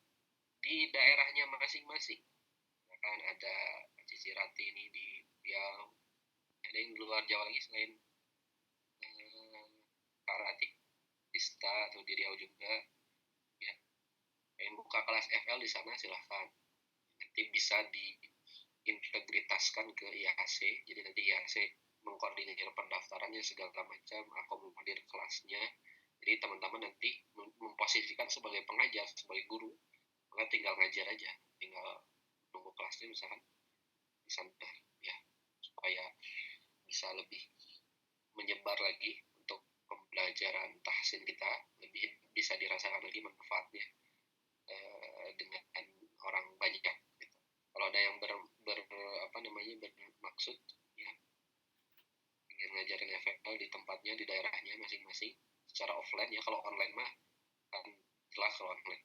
di daerahnya masing-masing. Kan ada Cici Rati ini di Riau, ada yang di luar Jawa lagi selain Kak Rati Dista atau di Riau juga ya. Yang buka kelas FL di sana silahkan, nanti bisa diintegritaskan ke IAC, jadi nanti IAC mengkoordinir pendaftarannya segala macam, akomodir kelasnya, Jadi teman-teman nanti memposisikan sebagai pengajar, sebagai guru, maka tinggal ngajar aja, tinggal nunggu kelasnya misalkan disantar ya, supaya bisa lebih menyebar lagi untuk pembelajaran tahsin kita, lebih bisa dirasakan lagi manfaatnya dengan orang banyak gitu. Kalau ada yang bermaksud ya ingin ngajarin FFL di tempatnya, di daerahnya masing-masing secara offline ya, kalau online mah kan jelas kalau online,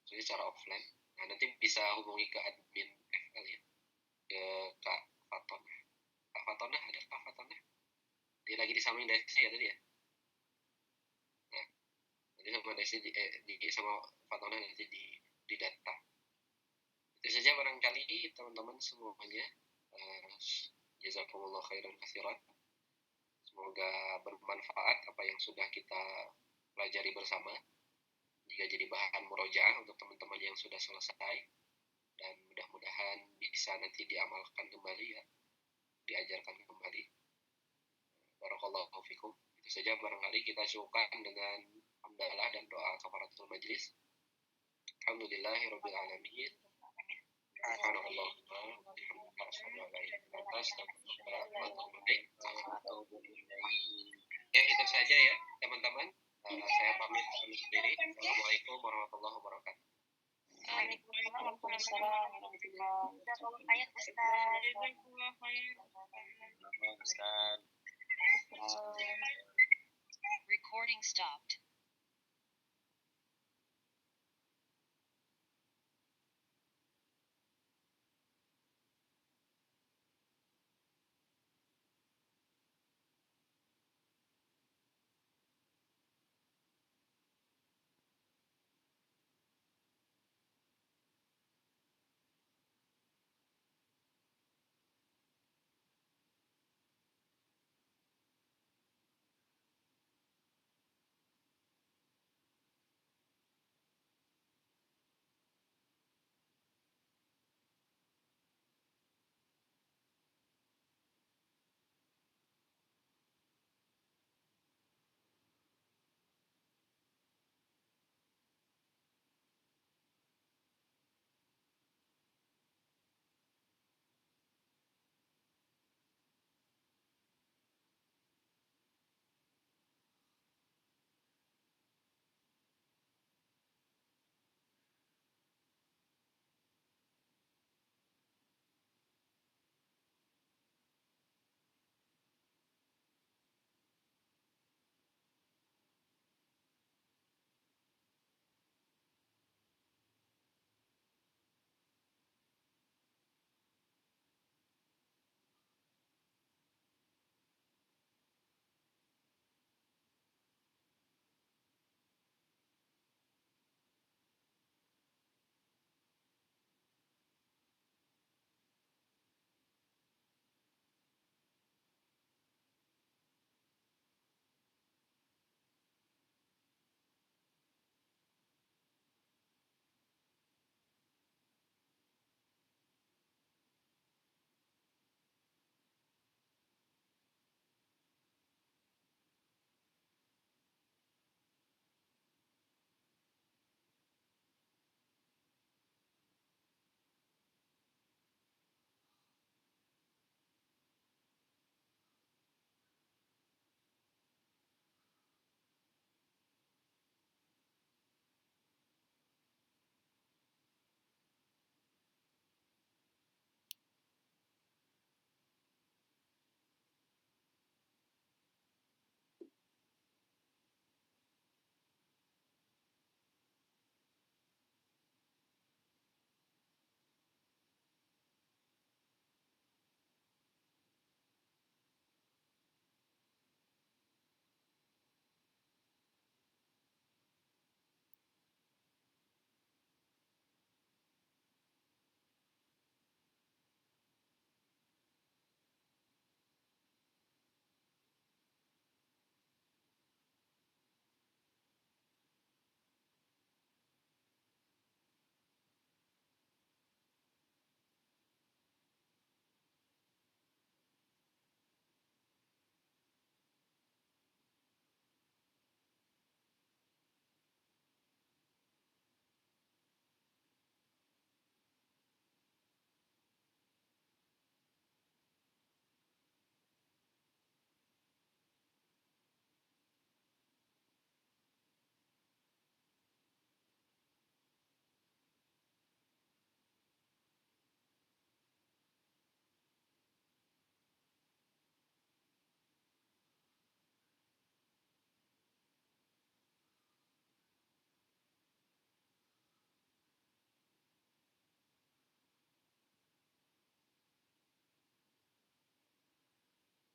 jadi secara offline. Nah nanti bisa hubungi ke admin FL ya, ke Kak Fatona. Kak Fatona, ada Kak Fatona? Dia lagi di samping Desi ya tadi ya. Nah nanti sama Desi sama Fatona nanti di data. Itu saja barangkali teman-teman semuanya. Jazakumullah khairan katsiran. Semoga bermanfaat apa yang sudah kita pelajari bersama. Jika jadi bahan murojaah untuk teman-teman yang sudah selesai, dan mudah-mudahan bisa nanti diamalkan kembali ya, diajarkan kembali. Barakallahu fikum. Itu saja barangkali kita cukupkan dengan hamdalah dan doa kafaratul majlis. Alhamdulillahirabbil alamin. Ya itu saja ya teman-teman. Saya pamit sendiri. Assalamualaikum warahmatullahi wabarakatuh. Waalaikumsalam warahmatullahi wabarakatuh. Recording stopped.